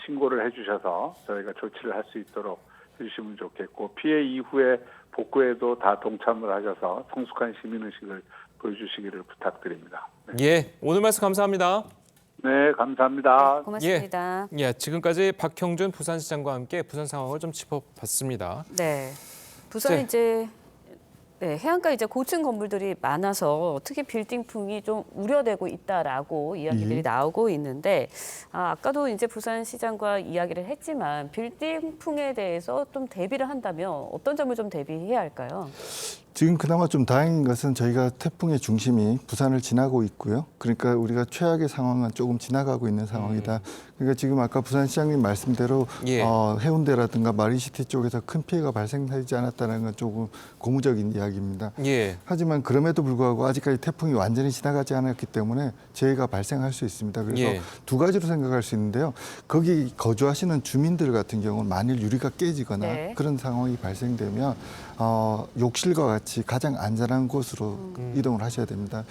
신고를 해 주셔서 저희가 조치를 할 수 있도록 해주시면 좋겠고 피해 이후에 복구에도 다 동참을 하셔서 성숙한 시민의식을 보여주시기를 부탁드립니다. 네, 예, 오늘 말씀 감사합니다. 네 감사합니다. 고맙습니다. 예, 지금까지 박형준 부산시장과 함께 부산 상황을 좀 짚어봤습니다. 네, 부산은 이제 해안가 이제 고층 건물들이 많아서 특히 빌딩풍이 좀 우려되고 있다라고 이야기들이 나오고 있는데 아까도 이제 부산시장과 이야기를 했지만 빌딩풍에 대해서 좀 대비를 한다면 어떤 점을 좀 대비해야 할까요? 지금 그나마 좀 다행인 것은 저희가 태풍의 중심이 부산을 지나고 있고요. 그러니까 우리가 최악의 상황은 조금 지나가고 있는 상황이다. 그러니까 지금 아까 부산시장님 말씀대로 예. 해운대라든가 마린시티 쪽에서 큰 피해가 발생하지 않았다는 건 조금 고무적인 이야기입니다. 예. 하지만 그럼에도 불구하고 아직까지 태풍이 완전히 지나가지 않았기 때문에 재해가 발생할 수 있습니다. 그래서 예. 두 가지로 생각할 수 있는데요. 거기 거주하시는 주민들 같은 경우는 만일 유리가 깨지거나 네. 그런 상황이 발생되면 욕실과 같이 가장 안전한 곳으로 이동을 하셔야 됩니다.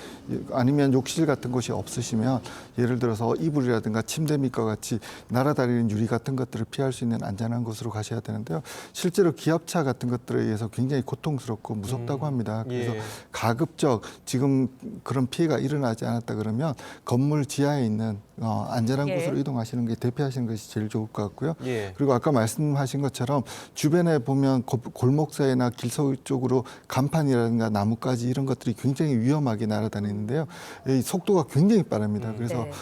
아니면 욕실 같은 곳이 없으시면 예를 들어서 이불이라든가 침대 밑과 같이 날아다니는 유리 같은 것들을 피할 수 있는 안전한 곳으로 가셔야 되는데요. 실제로 기압차 같은 것들에 의해서 굉장히 고통스럽고 무섭다고 합니다. 그래서 예. 가급적 지금 그런 피해가 일어나지 않았다 그러면 건물 지하에 있는 안전한 예. 곳으로 이동하시는 게 대피하시는 것이 제일 좋을 것 같고요. 예. 그리고 아까 말씀하신 것처럼 주변에 보면 골목 사이나 길서 쪽으로 간판이라든가 나뭇가지 이런 것들이 굉장히 위험하게 날아다니는데요. 이 속도가 굉장히 빠릅니다. 그래서 네.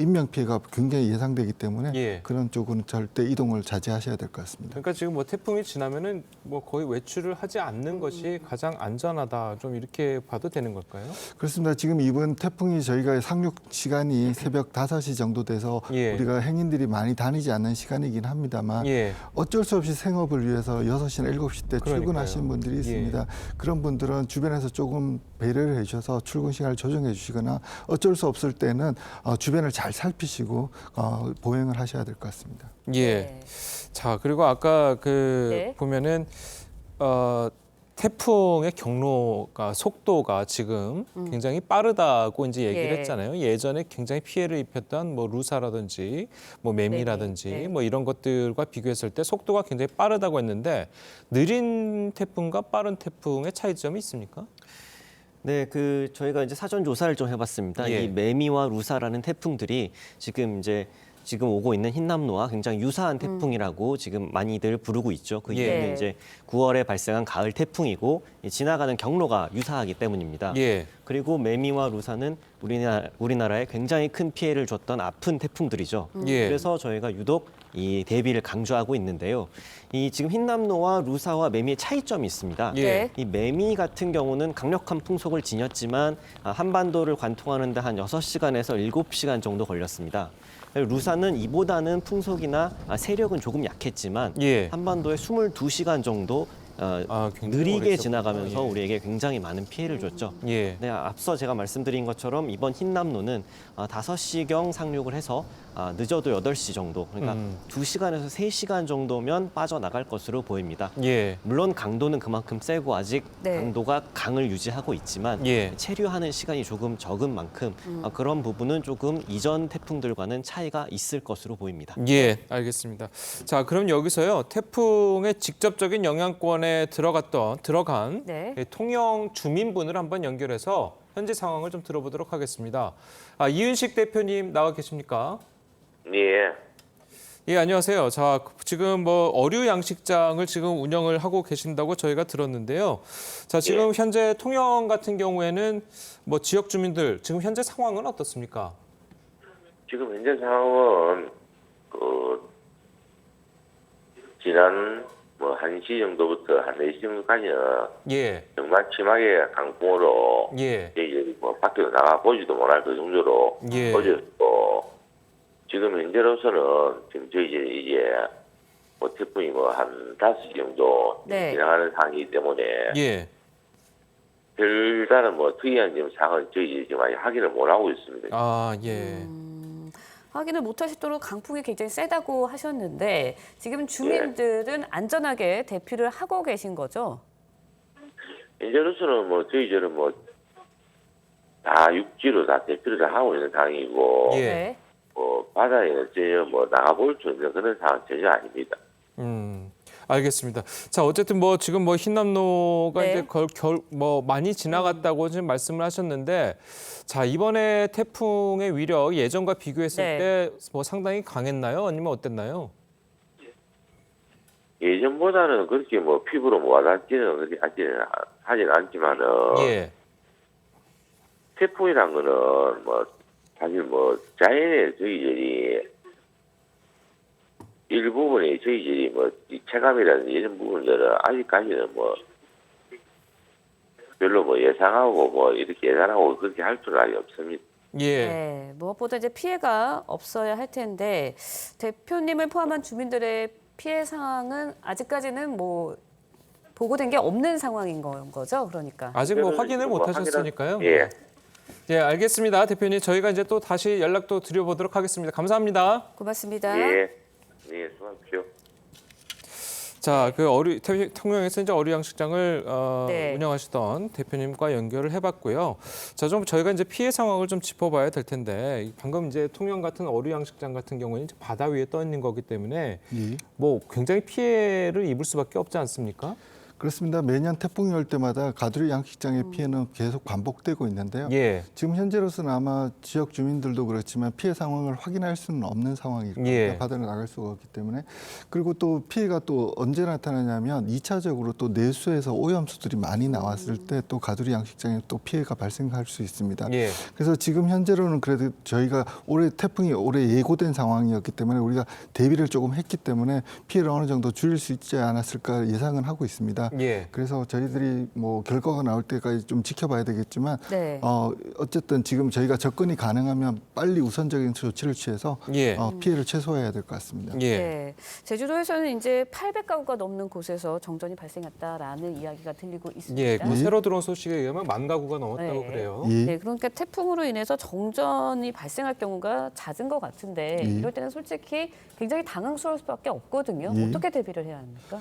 인명 피해가 굉장히 예상되기 때문에 예. 그런 쪽은 절대 이동을 자제하셔야 될 것 같습니다. 그러니까 지금 뭐 태풍이 지나면은 뭐 거의 외출을 하지 않는 것이 가장 안전하다. 좀 이렇게 봐도 되는 걸까요? 그렇습니다. 지금 이번 태풍이 저희가 상륙 시간이 새벽 5시 정도 돼서 예. 우리가 행인들이 많이 다니지 않는 시간이긴 합니다만 예. 어쩔 수 없이 생업을 위해서 6시나 7시 때 그러니까요. 출근하시는 분들이 있습니다. 그런 분들은 주변에서 조금 배려를 해주셔서 출근 시간을 조정해 주시거나 어쩔 수 없을 때는 주변을 잘 살피시고 보행을 하셔야 될 것 같습니다. 예. 네. 자, 그리고 아까 네. 보면은 태풍의 경로가 속도가 지금 굉장히 빠르다고 이제 얘기를 예. 했잖아요. 예전에 굉장히 피해를 입혔던 뭐 루사라든지 뭐 매미라든지 네. 뭐 이런 것들과 비교했을 때 속도가 굉장히 빠르다고 했는데 느린 태풍과 빠른 태풍의 차이점이 있습니까? 네, 저희가 이제 사전 조사를 좀 해봤습니다. 예. 이 매미와 루사라는 태풍들이 지금 오고 있는 흰남노와 굉장히 유사한 태풍이라고 지금 많이들 부르고 있죠. 그 예. 이유는 이제 9월에 발생한 가을 태풍이고 이 지나가는 경로가 유사하기 때문입니다. 예. 그리고 매미와 루사는 우리나라에 굉장히 큰 피해를 줬던 아픈 태풍들이죠. 예. 그래서 저희가 유독 이 대비를 강조하고 있는데요. 이 지금 흰남노와 루사와 매미의 차이점이 있습니다. 예. 이 매미 같은 경우는 강력한 풍속을 지녔지만 한반도를 관통하는 데 한 6시간에서 7시간 정도 걸렸습니다. 루사는 이보다는 풍속이나 세력은 조금 약했지만 예. 한반도에 22시간 정도 굉장히 느리게 오래 지나가면서 예. 우리에게 굉장히 많은 피해를 줬죠. 예. 네, 앞서 제가 말씀드린 것처럼 이번 흰남노는 5시경 상륙을 해서 늦어도 8시 정도, 그러니까 2시간에서 3시간 정도면 빠져나갈 것으로 보입니다. 예. 물론 강도는 그만큼 세고 아직 네. 강도가 강을 유지하고 있지만 예. 체류하는 시간이 조금 적은 만큼 그런 부분은 조금 이전 태풍들과는 차이가 있을 것으로 보입니다. 예, 알겠습니다. 자, 그럼 여기서요. 태풍의 직접적인 영향권에 들어간 네. 통영 주민분을 한번 연결해서 현재 상황을 좀 들어보도록 하겠습니다. 이은식 대표님 나와 계십니까? 예. 예, 안녕하세요. 자, 지금 뭐 어류 양식장을 지금 운영을 하고 계신다고 저희가 들었는데요. 자, 지금 현재 통영 같은 경우에는 뭐 지역 주민들 지금 현재 상황은 어떻습니까? 지금 현재 상황은 지난 1시 정도부터 한 4시 정도까지는 예. 정말 심하게 강풍으로 예. 이제 밖으로 나가 보지도 못할 그 정도로 예. 어졌고 지금 현재로서는 지금 저희 이제 태풍이 한 5시 정도 네. 지나가는 상황이기 때문에 예. 별다른 특이한 지금 상황은 저희 지금 아직 확인을 못 하고 있습니다. 아, 예. 확인을 못하시도록 강풍이 굉장히 세다고 하셨는데 지금 주민들은 안전하게 대피를 하고 계신 거죠? 현재로서는 저희들은 다 육지로 다 대피를 다 하고 있는 상황이고 예. 네. 바다에는 전혀 나가볼 수 있는 그런 상황 전혀 아닙니다. 알겠습니다. 자, 어쨌든 지금 흰남노가 네. 이제 많이 지나갔다고 지금 말씀을 하셨는데, 자, 이번에 태풍의 위력 예전과 비교했을 네. 때 상당히 강했나요? 아니면 어땠나요? 예전보다는 그렇게 피부로 와닿지는 그렇게 하진 않지만은 예. 태풍이란 거는 사실 자연의 저희들이 일부분이 저희들이 이 체감이라든지 이런 부분들은 아직까지는 별로 예상하고 이렇게 예상하고 그렇게 할 줄 알이 없습니다. 예. 네, 무엇보다 이제 피해가 없어야 할 텐데 대표님을 포함한 주민들의 피해 상황은 아직까지는 보고된 게 없는 상황인 거죠, 그러니까. 아직 확인을 못 하셨으니까요. 예. 예, 알겠습니다. 대표님, 저희가 이제 또 다시 연락도 드려보도록 하겠습니다. 감사합니다. 고맙습니다. 예. 네, 수고하십시오. 자, 통영에서 이제 어류 양식장을 네. 운영하시던 대표님과 연결을 해봤고요. 자, 좀 저희가 이제 피해 상황을 좀 짚어봐야 될 텐데 방금 이제 통영 같은 어류 양식장 같은 경우는 이제 바다 위에 떠 있는 거기 때문에 예. 굉장히 피해를 입을 수밖에 없지 않습니까? 그렇습니다. 매년 태풍이 올 때마다 가두리 양식장의 피해는 계속 반복되고 있는데요. 예. 지금 현재로서는 아마 지역 주민들도 그렇지만 피해 상황을 확인할 수는 없는 상황일 겁니다. 예. 바다로 나갈 수가 없기 때문에. 그리고 또 피해가 또 언제 나타나냐면 2차적으로 또 내수에서 오염수들이 많이 나왔을 때 또 가두리 양식장에 또 피해가 발생할 수 있습니다. 예. 그래서 지금 현재로는 그래도 저희가 태풍이 올해 예고된 상황이었기 때문에 우리가 대비를 조금 했기 때문에 피해를 어느 정도 줄일 수 있지 않았을까 예상은 하고 있습니다. 예. 그래서 저희들이 결과가 나올 때까지 좀 지켜봐야 되겠지만 네. 어쨌든 지금 저희가 접근이 가능하면 빨리 우선적인 조치를 취해서 예. 피해를 최소화해야 될 것 같습니다. 예. 네. 제주도에서는 이제 800가구가 넘는 곳에서 정전이 발생했다라는 이야기가 들리고 있습니다. 예. 새로 들어온 소식에 의하면 10,000가구가 넘었다고 네. 그래요. 예. 네, 그러니까 태풍으로 인해서 정전이 발생할 경우가 잦은 것 같은데 예. 이럴 때는 솔직히 굉장히 당황스러울 수밖에 없거든요. 예. 어떻게 대비를 해야 합니까?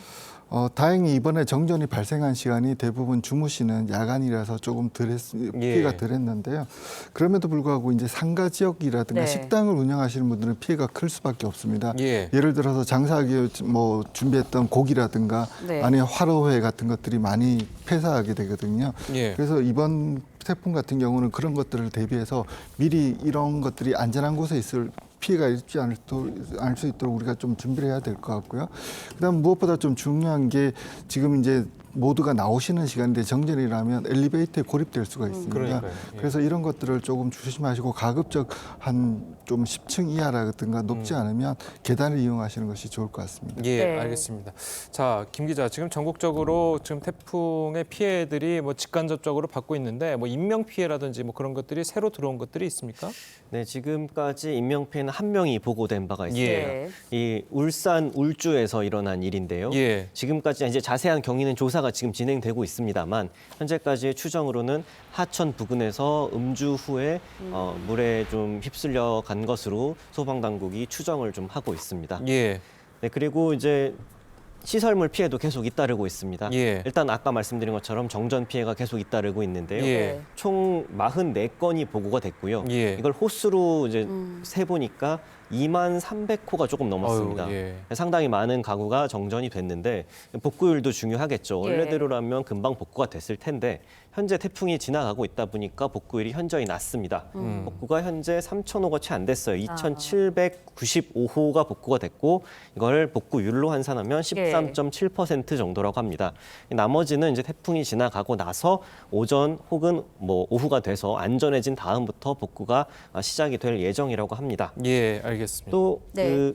다행히 이번에 정전이 발생한 시간이 대부분 주무시는 야간이라서 조금 피해가 덜했는데요. 그럼에도 불구하고 이제 상가 지역이라든가 네. 식당을 운영하시는 분들은 피해가 클 수밖에 없습니다. 예. 예를 들어서 장사하기 뭐 준비했던 고기라든가 네. 아니면 화로회 같은 것들이 많이 폐사하게 되거든요. 예. 그래서 이번 태풍 같은 경우는 그런 것들을 대비해서 미리 이런 것들이 안전한 곳에 있을 피해가 있지 않을 수 있도록 우리가 좀 준비를 해야 될 것 같고요. 그다음 무엇보다 좀 중요한 게 지금 이제 모두가 나오시는 시간인데 정전이라면 엘리베이터에 고립될 수가 있습니다. 그러니까요. 예. 그래서 이런 것들을 조금 조심하시고 가급적 한 좀 10층 이하라든가 높지 않으면 계단을 이용하시는 것이 좋을 것 같습니다. 예, 네. 알겠습니다. 자, 김 기자, 지금 전국적으로 지금 태풍의 피해들이 뭐 직간접적으로 받고 있는데 뭐 인명 피해라든지 뭐 그런 것들이 새로 들어온 것들이 있습니까? 네, 지금까지 인명 피해는 한 명이 보고된 바가 있습니다. 예. 이 울산 울주에서 일어난 일인데요. 예. 지금까지 이제 자세한 경위는 조사가 지금 진행되고 있습니다만 현재까지의 추정으로는 하천 부근에서 음주 후에 물에 좀 휩쓸려 간 것으로 소방 당국이 추정을 좀 하고 있습니다. 예. 네, 그리고 이제 시설물 피해도 계속 잇따르고 있습니다. 예. 일단 아까 말씀드린 것처럼 정전 피해가 계속 잇따르고 있는데요. 예. 총 44건이 보고가 됐고요. 예. 이걸 호수로 이제 세 보니까 2만 300호가 조금 넘었습니다. 아유, 예. 상당히 많은 가구가 정전이 됐는데 복구율도 중요하겠죠. 원래대로라면 금방 복구가 됐을 텐데 현재 태풍이 지나가고 있다 보니까 복구율이 현저히 낮습니다. 복구가 현재 3,000호가 채 안 됐어요. 2,795호가 복구가 됐고 이걸 복구율로 환산하면 13.7% 정도라고 합니다. 나머지는 이제 태풍이 지나가고 나서 오전 혹은 뭐 오후가 돼서 안전해진 다음부터 복구가 시작이 될 예정이라고 합니다. 예, 알겠습니다. 또 네.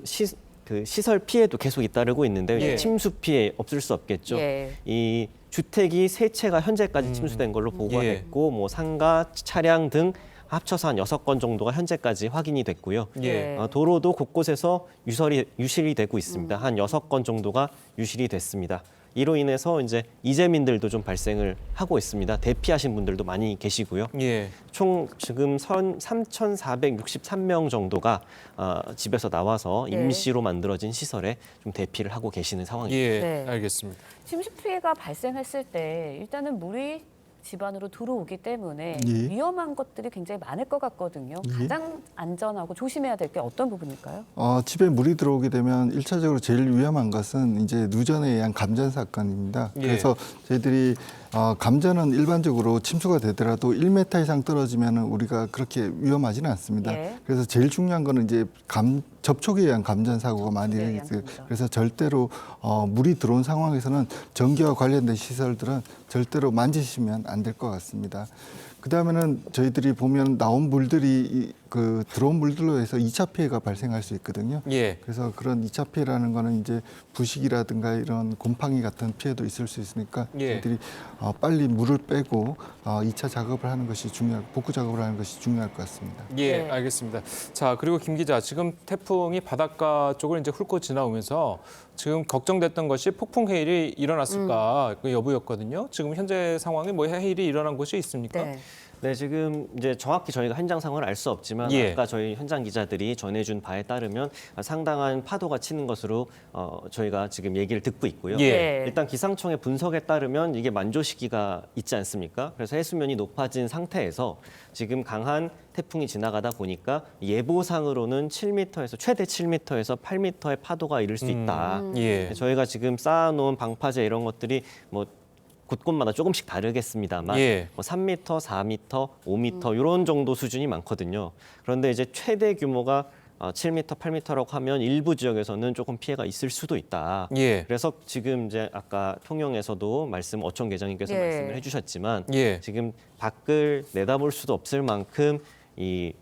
그 시설 피해도 계속 잇따르고 있는데요. 예. 침수 피해 없을 수 없겠죠. 예. 이 주택이 세 채가 현재까지 침수된 걸로 보고가 예. 됐고 뭐 상가, 차량 등 합쳐서 한 6건 정도가 현재까지 확인이 됐고요. 예. 도로도 곳곳에서 유실이 되고 있습니다. 한 6건 정도가 유실이 됐습니다. 이로 인해서 이제 이재민들도 좀 발생을 하고 있습니다. 대피하신 분들도 많이 계시고요. 예. 총 지금 3,463명 정도가 집에서 나와서 임시로 만들어진 시설에 좀 대피를 하고 계시는 상황입니다. 예, 네. 알겠습니다. 침수 피해가 발생했을 때 일단은 물이 집 안으로 들어오기 때문에 예. 위험한 것들이 굉장히 많을 것 같거든요. 가장 안전하고 조심해야 될 게 어떤 부분일까요? 집에 물이 들어오게 되면 일차적으로 제일 위험한 것은 이제 누전에 의한 감전 사건입니다. 예. 그래서 저희들이 감전은 일반적으로 침수가 되더라도 1m 이상 떨어지면 우리가 그렇게 위험하지는 않습니다. 예. 그래서 제일 중요한 거는 이제 접촉에 의한 감전 사고가 많이 접촉에 일어나요. 의한 감전. 그래서 절대로 물이 들어온 상황에서는 전기와 관련된 시설들은 절대로 만지시면 안 될 것 같습니다. 그다음에는 저희들이 보면 나온 물들이 들어온 물들로 해서 2차 피해가 발생할 수 있거든요. 예. 그래서 그런 2차 피해라는 거는 이제 부식이라든가 이런 곰팡이 같은 피해도 있을 수 있으니까 예. 저희들이 빨리 물을 빼고 2차 작업을 하는 것이 복구 작업을 하는 것이 중요할 것 같습니다. 예, 네. 알겠습니다. 자, 그리고 김 기자, 지금 태풍이 바닷가 쪽을 이제 훑고 지나오면서 지금 걱정됐던 것이 폭풍 해일이 일어났을까 그 여부였거든요. 지금 현재 상황에 뭐 해일이 일어난 곳이 있습니까? 네. 네, 지금 이제 정확히 저희가 현장 상황을 알 수 없지만 예. 아까 저희 현장 기자들이 전해준 바에 따르면 상당한 파도가 치는 것으로 저희가 지금 얘기를 듣고 있고요. 예. 일단 기상청의 분석에 따르면 이게 만조 시기가 있지 않습니까? 그래서 해수면이 높아진 상태에서 지금 강한 태풍이 지나가다 보니까 예보상으로는 7m에서 최대 7m에서 8m의 파도가 이를 수 있다. 예. 저희가 지금 쌓아놓은 방파제 이런 것들이 뭐 곳곳마다 조금씩 다르겠습니다만 예. 뭐 3m, 4m, 5m 이런 정도 수준이 많거든요. 그런데 이제 최대 규모가 7m, 8m라고 하면 일부 지역에서는 조금 피해가 있을 수도 있다. 예. 그래서 지금 이제 아까 통영에서도 어청 계장님께서 예. 말씀을 해주셨지만 예. 지금 밖을 내다볼 수도 없을 만큼 이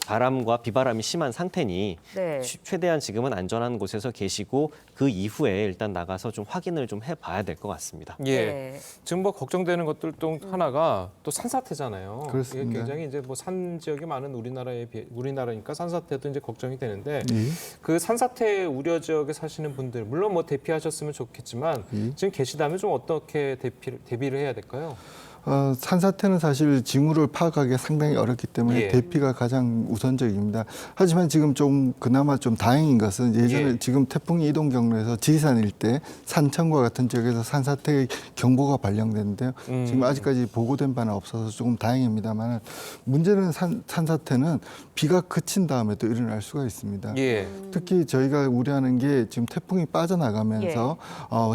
바람과 비바람이 심한 상태니 네. 최대한 지금은 안전한 곳에서 계시고 그 이후에 일단 나가서 좀 확인을 좀 해봐야 될 것 같습니다. 예. 네. 지금 뭐 걱정되는 것들 중 하나가 또 산사태잖아요. 그렇습니다. 이게 굉장히 이제 뭐 산 지역이 많은 우리나라니까 산사태도 이제 걱정이 되는데 예. 그 산사태 우려 지역에 사시는 분들 물론 뭐 대피하셨으면 좋겠지만 지금 계시다면 좀 어떻게 대비를 해야 될까요? 산사태는 사실 징후를 파악하기 상당히 어렵기 때문에 예. 대피가 가장 우선적입니다. 하지만 지금 좀 그나마 좀 다행인 것은 예전에 예. 지금 태풍이 이동 경로에서 지리산 일대, 산청과 같은 지역에서 산사태 경보가 발령됐는데요. 지금 아직까지 보고된 바는 없어서 조금 다행입니다만 문제는 산사태는 비가 그친 다음에도 일어날 수가 있습니다. 예. 특히 저희가 우려하는 게 지금 태풍이 빠져나가면서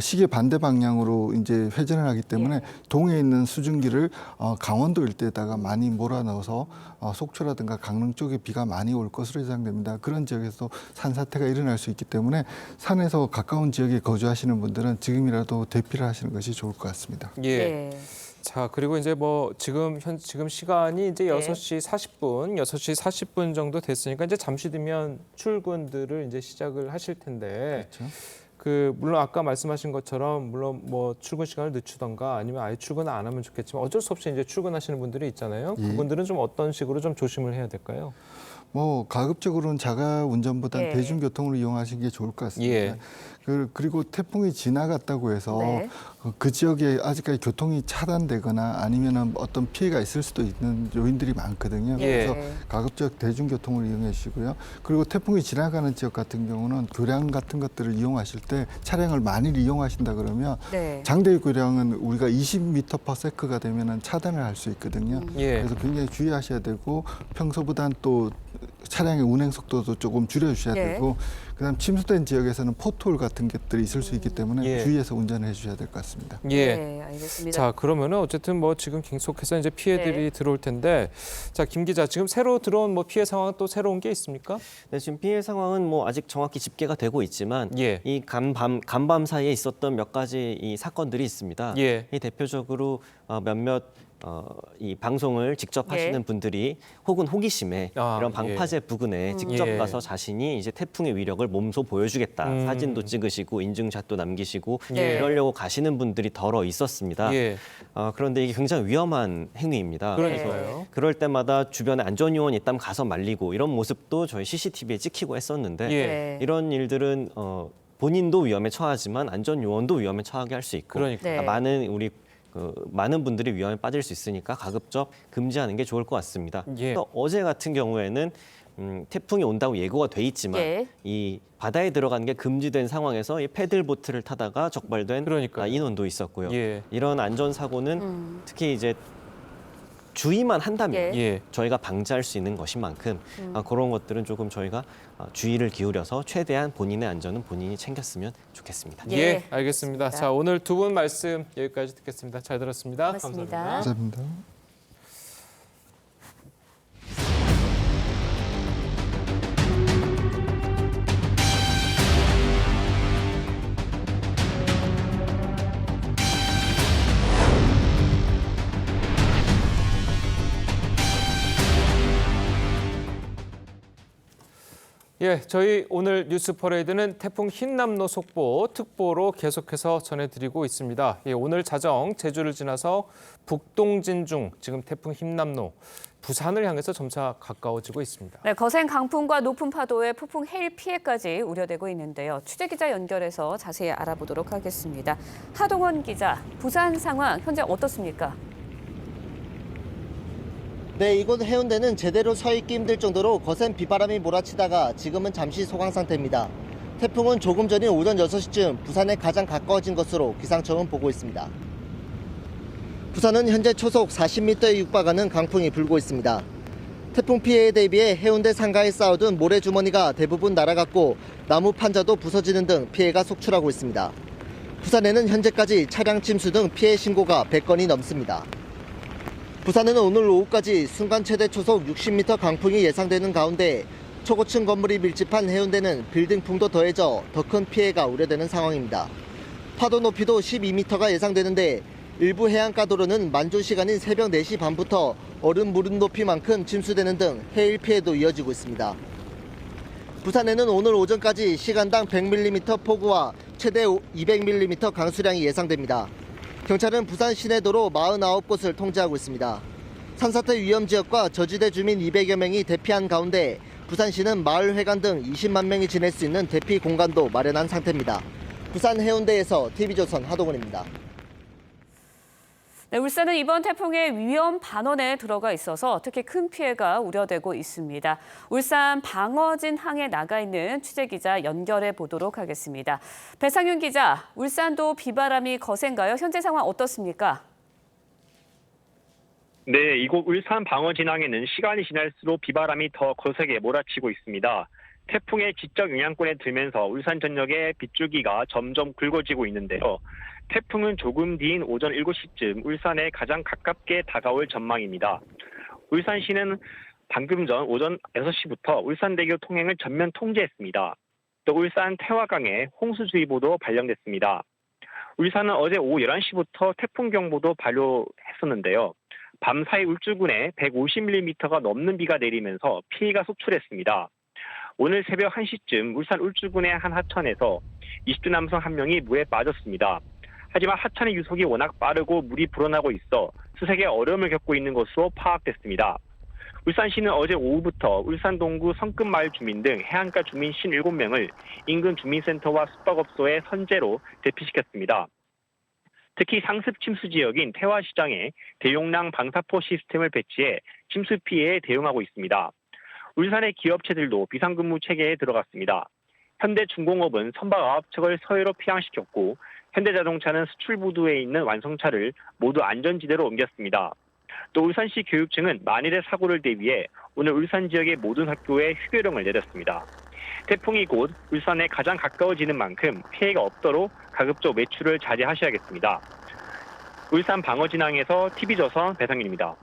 시계 반대 방향으로 이제 회전을 하기 때문에 동해에 있는 수증기를 강원도 일대에다가 많이 몰아넣어서 속초라든가 강릉 쪽에 비가 많이 올 것으로 예상됩니다. 그런 지역에서 산사태가 일어날 수 있기 때문에 산에서 가까운 지역에 거주하시는 분들은 지금이라도 대피를 하시는 것이 좋을 것 같습니다. 예. 자, 그리고 이제 뭐 지금 시간이 이제 네. 6시 40분 정도 됐으니까 이제 잠시 뒤면 출근들을 이제 시작을 하실 텐데 그렇죠. 물론 아까 말씀하신 것처럼 물론 뭐 출근 시간을 늦추던가 아니면 아예 출근 안 하면 좋겠지만 어쩔 수 없이 이제 출근하시는 분들이 있잖아요. 예. 그분들은 좀 어떤 식으로 좀 조심을 해야 될까요? 뭐 가급적으로는 자가 운전보다 예. 대중교통을 이용하시는 게 좋을 것 같습니다. 예. 그리고 태풍이 지나갔다고 해서 네. 그 지역에 아직까지 교통이 차단되거나 아니면 어떤 피해가 있을 수도 있는 요인들이 많거든요. 예. 그래서 가급적 대중교통을 이용해 주시고요. 그리고 태풍이 지나가는 지역 같은 경우는 교량 같은 것들을 이용하실 때 차량을 많이 이용하신다 그러면 네. 장대 교량은 우리가 20m/s가 되면 차단을 할 수 있거든요. 예. 그래서 굉장히 주의하셔야 되고 평소보다는 또 차량의 운행 속도도 조금 줄여주셔야 예. 되고 그다음 침수된 지역에서는 포트홀 같은 것들이 있을 수 있기 때문에 예. 주의해서 운전을 해주셔야 될 것 같습니다. 예. 네, 알겠습니다. 자, 그러면은 어쨌든 뭐 지금 계속해서 이제 피해들이 네. 들어올 텐데 자, 김 기자 지금 새로 들어온 뭐 피해 상황 또 새로운 게 있습니까? 네, 지금 피해 상황은 뭐 아직 정확히 집계가 되고 있지만 예. 이 간밤 사이에 있었던 몇 가지 이 사건들이 있습니다. 예. 이 대표적으로 몇몇 이 방송을 직접 하시는 분들이 혹은 호기심에 이런 방파제 부근에 직접 예. 가서 자신이 이제 태풍의 위력을 몸소 보여주겠다. 사진도 찍으시고 인증샷도 남기시고 네. 이러려고 가시는 분들이 덜어 있었습니다. 예. 그런데 이게 굉장히 위험한 행위입니다. 그러니까요. 그럴 때마다 주변에 안전요원이 있다면 가서 말리고 이런 모습도 저희 CCTV에 찍히고 했었는데 예. 네. 이런 일들은 본인도 위험에 처하지만 안전요원도 위험에 처하게 할 수 있고 그러니까요. 네. 많은 분들이 위험에 빠질 수 있으니까 가급적 금지하는 게 좋을 것 같습니다. 예. 또 어제 같은 경우에는 태풍이 온다고 예고가 돼 있지만 예. 이 바다에 들어가는 게 금지된 상황에서 이 패들보트를 타다가 적발된 그러니까요. 인원도 있었고요. 예. 이런 안전 사고는 특히 이제 주의만 한다면 예. 저희가 방지할 수 있는 것인 만큼 그런 것들은 조금 저희가 주의를 기울여서 최대한 본인의 안전은 본인이 챙겼으면 좋겠습니다. 예, 예, 알겠습니다. 알겠습니다. 자, 오늘 두 분 말씀 여기까지 듣겠습니다. 잘 들었습니다. 고맙습니다. 감사합니다. 감사합니다. 예, 저희 오늘 뉴스 퍼레이드는 태풍 흰남노 속보 특보로 계속해서 전해드리고 있습니다. 예, 오늘 자정 제주를 지나서 북동진 중 지금 태풍 흰남노 부산을 향해서 점차 가까워지고 있습니다. 네, 거센 강풍과 높은 파도에 폭풍 해일 피해까지 우려되고 있는데요. 취재 기자 연결해서 자세히 알아보도록 하겠습니다. 하동원 기자, 부산 상황 현재 어떻습니까? 네, 이곳 해운대는 제대로 서 있기 힘들 정도로 거센 비바람이 몰아치다가 지금은 잠시 소강 상태입니다. 태풍은 조금 전인 오전 6시쯤 부산에 가장 가까워진 것으로 기상청은 보고 있습니다. 부산은 현재 초속 40m에 육박하는 강풍이 불고 있습니다. 태풍 피해에 대비해 해운대 상가에 쌓아둔 모래주머니가 대부분 날아갔고 나무 판자도 부서지는 등 피해가 속출하고 있습니다. 부산에는 현재까지 차량 침수 등 피해 신고가 100건이 넘습니다. 부산은 오늘 오후까지 순간 최대 초속 60m 강풍이 예상되는 가운데 초고층 건물이 밀집한 해운대는 빌딩풍도 더해져 더 큰 피해가 우려되는 상황입니다. 파도 높이도 12m가 예상되는데 일부 해안가도로는 만조 시간인 새벽 4시 반부터 얼음 무릎 높이만큼 침수되는 등 해일 피해도 이어지고 있습니다. 부산에는 오늘 오전까지 시간당 100mm 폭우와 최대 200mm 강수량이 예상됩니다. 경찰은 부산 시내도로 49곳을 통제하고 있습니다. 산사태 위험지역과 저지대 주민 200여 명이 대피한 가운데 부산시는 마을회관 등 20만 명이 지낼 수 있는 대피 공간도 마련한 상태입니다. 부산 해운대에서 TV조선 하동훈입니다. 네, 울산은 이번 태풍의 위험 반원에 들어가 있어서 특히 큰 피해가 우려되고 있습니다. 울산 방어진 항에 나가 있는 취재기자 연결해 보도록 하겠습니다. 배상윤 기자, 울산도 비바람이 거센가요? 현재 상황 어떻습니까? 네, 이곳 울산 방어진항에는 시간이 지날수록 비바람이 더 거세게 몰아치고 있습니다. 태풍의 지적 영향권에 들면서 울산 전역의 빗줄기가 점점 굵어지고 있는데요. 태풍은 조금 뒤인 오전 7시쯤 울산에 가장 가깝게 다가올 전망입니다. 울산시는 방금 전 오전 6시부터 울산대교 통행을 전면 통제했습니다. 또 울산 태화강에 홍수주의보도 발령됐습니다. 울산은 어제 오후 11시부터 태풍경보도 발효했었는데요. 밤사이 울주군에 150mm가 넘는 비가 내리면서 피해가 속출했습니다. 오늘 새벽 1시쯤 울산 울주군의 한 하천에서 20대 남성 한 명이 물에 빠졌습니다. 하지만 하천의 유속이 워낙 빠르고 물이 불어나고 있어 수색에 어려움을 겪고 있는 것으로 파악됐습니다. 울산시는 어제 오후부터 울산 동구 성끝마을 주민 등 해안가 주민 57명을 인근 주민센터와 숙박업소에 선제로 대피시켰습니다. 특히 상습 침수 지역인 태화시장에 대용량 방사포 시스템을 배치해 침수 피해에 대응하고 있습니다. 울산의 기업체들도 비상근무 체계에 들어갔습니다. 현대중공업은 선박아합측을 서해로 피항시켰고 현대자동차는 수출부두에 있는 완성차를 모두 안전지대로 옮겼습니다. 또 울산시 교육청은 만일의 사고를 대비해 오늘 울산 지역의 모든 학교에 휴교령을 내렸습니다. 태풍이 곧 울산에 가장 가까워지는 만큼 피해가 없도록 가급적 외출을 자제하셔야겠습니다. 울산 방어진항에서 TV조선 배상윤입니다.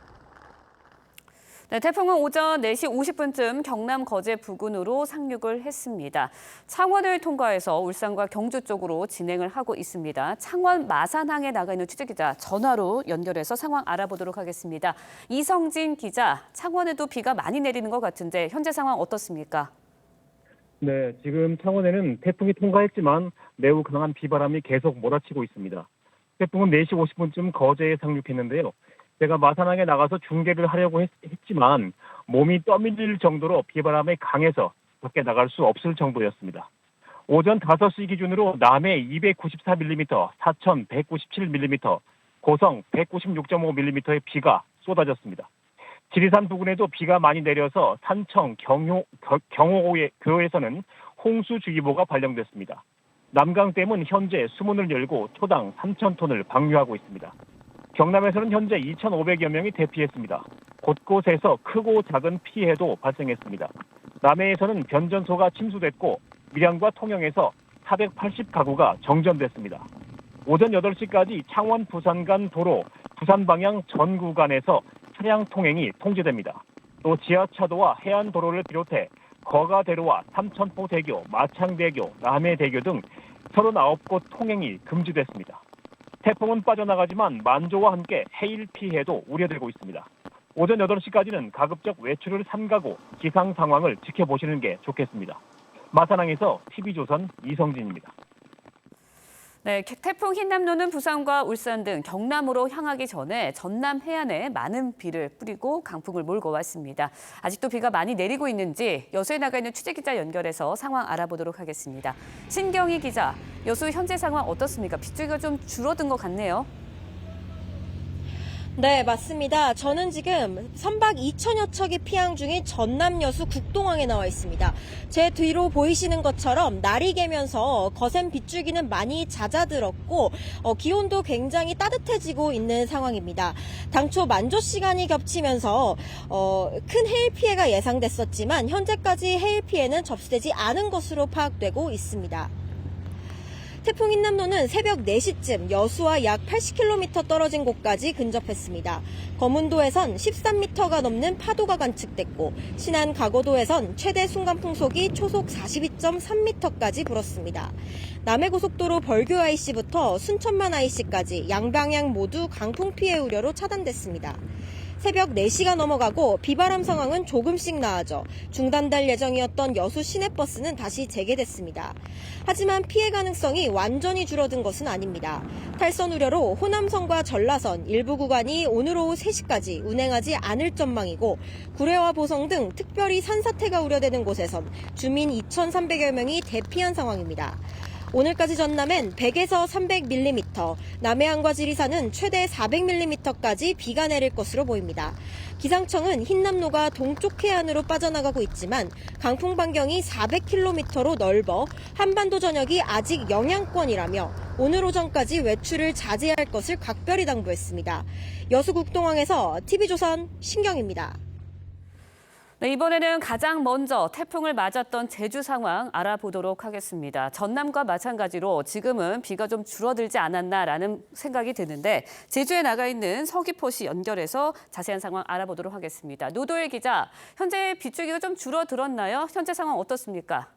네, 태풍은 오전 4시 50분쯤 경남 거제 부근으로 상륙을 했습니다. 창원을 통과해서 울산과 경주 쪽으로 진행을 하고 있습니다. 창원 마산항에 나가 있는 취재기자 전화로 연결해서 상황 알아보도록 하겠습니다. 이성진 기자, 창원에도 비가 많이 내리는 것 같은데 현재 상황 어떻습니까? 네, 지금 창원에는 태풍이 통과했지만 매우 강한 비바람이 계속 몰아치고 있습니다. 태풍은 4시 50분쯤 거제에 상륙했는데요. 제가 마산항에 나가서 중계를 하려고 했지만 몸이 떠밀릴 정도로 비바람이 강해서 밖에 나갈 수 없을 정도였습니다. 오전 5시 기준으로 남해 294mm, 사천 197mm, 고성 196.5mm의 비가 쏟아졌습니다. 지리산 부근에도 비가 많이 내려서 산청, 경호교에서는 홍수주의보가 발령됐습니다. 남강댐은 현재 수문을 열고 초당 3,000톤을 방류하고 있습니다. 경남에서는 현재 2,500여 명이 대피했습니다. 곳곳에서 크고 작은 피해도 발생했습니다. 남해에서는 변전소가 침수됐고 밀양과 통영에서 480가구가 정전됐습니다. 오전 8시까지 창원 부산 간 도로 부산 방향 전 구간에서 차량 통행이 통제됩니다. 또 지하차도와 해안도로를 비롯해 거가대로와 삼천포대교, 마창대교, 남해대교 등 39곳 통행이 금지됐습니다. 태풍은 빠져나가지만 만조와 함께 해일 피해도 우려되고 있습니다. 오전 8시까지는 가급적 외출을 삼가고 기상 상황을 지켜보시는 게 좋겠습니다. 마산항에서 TV조선 이성진입니다. 네, 태풍 흰남노는 부산과 울산 등 경남으로 향하기 전에 전남 해안에 많은 비를 뿌리고 강풍을 몰고 왔습니다. 아직도 비가 많이 내리고 있는지 여수에 나가 있는 취재기자 연결해서 상황 알아보도록 하겠습니다. 신경희 기자, 여수 현재 상황 어떻습니까? 빗줄기가 좀 줄어든 것 같네요. 네, 맞습니다. 저는 지금 선박 2천여 척이 피항 중인 전남 여수 국동항에 나와 있습니다. 제 뒤로 보이시는 것처럼 날이 개면서 거센 빗줄기는 많이 잦아들었고 기온도 굉장히 따뜻해지고 있는 상황입니다. 당초 만조 시간이 겹치면서 큰 해일 피해가 예상됐었지만 현재까지 해일 피해는 접수되지 않은 것으로 파악되고 있습니다. 태풍 흰남노는 새벽 4시쯤 여수와 약 80km 떨어진 곳까지 근접했습니다. 거문도에선 13m가 넘는 파도가 관측됐고 신안 가거도에선 최대 순간풍속이 초속 42.3m까지 불었습니다. 남해고속도로 벌교 IC부터 순천만 IC까지 양방향 모두 강풍 피해 우려로 차단됐습니다. 새벽 4시가 넘어가고 비바람 상황은 조금씩 나아져 중단될 예정이었던 여수 시내버스는 다시 재개됐습니다. 하지만 피해 가능성이 완전히 줄어든 것은 아닙니다. 탈선 우려로 호남선과 전라선 일부 구간이 오늘 오후 3시까지 운행하지 않을 전망이고 구례와 보성 등 특별히 산사태가 우려되는 곳에선 주민 2,300여 명이 대피한 상황입니다. 오늘까지 전남엔 100에서 300mm, 남해안과 지리산은 최대 400mm까지 비가 내릴 것으로 보입니다. 기상청은 흰남노가 동쪽 해안으로 빠져나가고 있지만 강풍 반경이 400km로 넓어 한반도 전역이 아직 영향권이라며 오늘 오전까지 외출을 자제할 것을 각별히 당부했습니다. 여수 국동항에서 TV조선 신경입니다. 네, 이번에는 가장 먼저 태풍을 맞았던 제주 상황 알아보도록 하겠습니다. 전남과 마찬가지로 지금은 비가 좀 줄어들지 않았나라는 생각이 드는데 제주에 나가 있는 서귀포시 연결해서 자세한 상황 알아보도록 하겠습니다. 노도일 기자, 현재 비추기가 좀 줄어들었나요? 현재 상황 어떻습니까?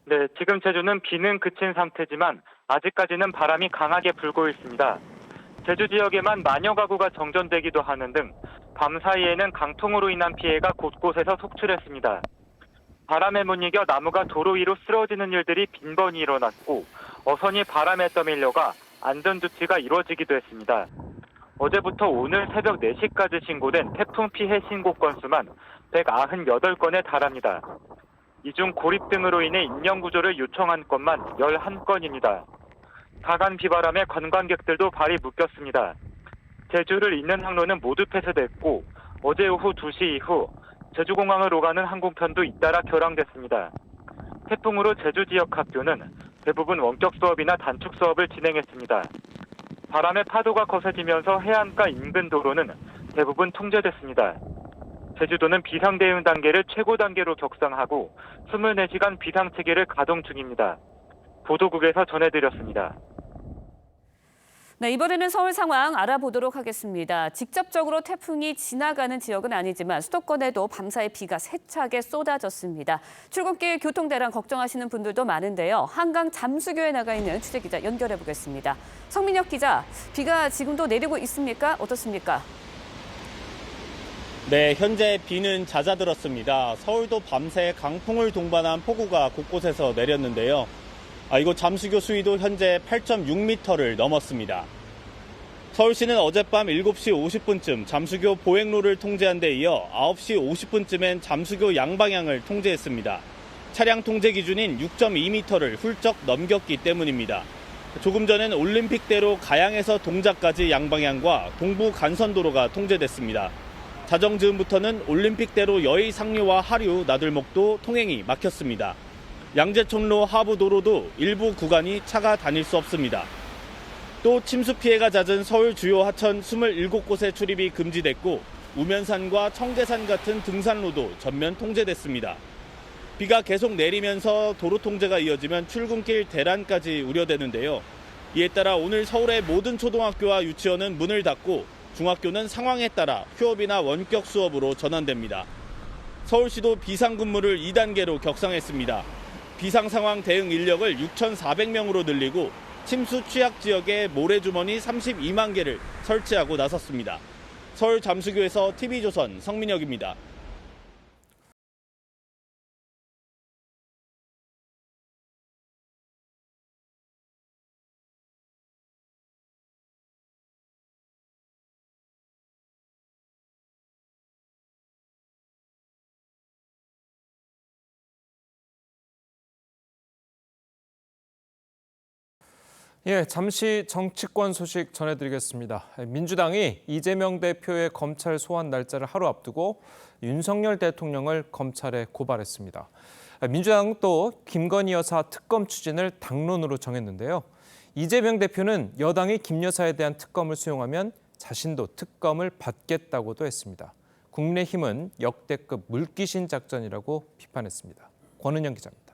네, 지금 제주는 비는 그친 상태지만 아직까지는 바람이 강하게 불고 있습니다. 제주 지역에만 만여 가구가 정전되기도 하는 등 밤 사이에는 강풍으로 인한 피해가 곳곳에서 속출했습니다. 바람에 못 이겨 나무가 도로 위로 쓰러지는 일들이 빈번히 일어났고 어선이 바람에 떠밀려가 안전조치가 이루어지기도 했습니다. 어제부터 오늘 새벽 4시까지 신고된 태풍 피해 신고 건수만 198건에 달합니다. 이 중 고립 등으로 인해 인명구조를 요청한 건만 11건입니다. 강한 비바람에 관광객들도 발이 묶였습니다. 제주를 잇는 항로는 모두 폐쇄됐고 어제 오후 2시 이후 제주공항을 오가는 항공편도 잇따라 결항됐습니다. 태풍으로 제주 지역 학교는 대부분 원격 수업이나 단축 수업을 진행했습니다. 바람에 파도가 거세지면서 해안가 인근 도로는 대부분 통제됐습니다. 제주도는 비상대응 단계를 최고 단계로 격상하고 24시간 비상체계를 가동 중입니다. 보도국에서 전해드렸습니다. 네, 이번에는 서울 상황 알아보도록 하겠습니다. 직접적으로 태풍이 지나가는 지역은 아니지만 수도권에도 밤사이 비가 세차게 쏟아졌습니다. 출근길 교통대란 걱정하시는 분들도 많은데요. 한강 잠수교에 나가 있는 취재기자 연결해 보겠습니다. 성민혁 기자, 비가 지금도 내리고 있습니까? 어떻습니까? 네, 현재 비는 잦아들었습니다. 서울도 밤새 강풍을 동반한 폭우가 곳곳에서 내렸는데요. 이곳 잠수교 수위도 현재 8.6m를 넘었습니다. 서울시는 어젯밤 7시 50분쯤 잠수교 보행로를 통제한 데 이어 9시 50분쯤엔 잠수교 양방향을 통제했습니다. 차량 통제 기준인 6.2m를 훌쩍 넘겼기 때문입니다. 조금 전엔 올림픽대로 가양에서 동작까지 양방향과 동부 간선도로가 통제됐습니다. 자정즈음부터는 올림픽대로 여의 상류와 하류, 나들목도 통행이 막혔습니다. 양재촌로 하부도로도 일부 구간이 차가 다닐 수 없습니다. 또 침수 피해가 잦은 서울 주요 하천 27곳의 출입이 금지됐고 우면산과 청계산 같은 등산로도 전면 통제됐습니다. 비가 계속 내리면서 도로 통제가 이어지면 출근길 대란까지 우려되는데요. 이에 따라 오늘 서울의 모든 초등학교와 유치원은 문을 닫고 중학교는 상황에 따라 휴업이나 원격 수업으로 전환됩니다. 서울시도 비상근무를 2단계로 격상했습니다. 비상상황 대응 인력을 6,400명으로 늘리고 침수 취약 지역에 모래주머니 32만 개를 설치하고 나섰습니다. 서울 잠수교에서 TV조선 성민혁입니다. 예, 잠시 정치권 소식 전해드리겠습니다. 민주당이 이재명 대표의 검찰 소환 날짜를 하루 앞두고 윤석열 대통령을 검찰에 고발했습니다. 민주당은 또 김건희 여사 특검 추진을 당론으로 정했는데요. 이재명 대표는 여당이 김 여사에 대한 특검을 수용하면 자신도 특검을 받겠다고도 했습니다. 국민의힘은 역대급 물귀신 작전이라고 비판했습니다. 권은영 기자입니다.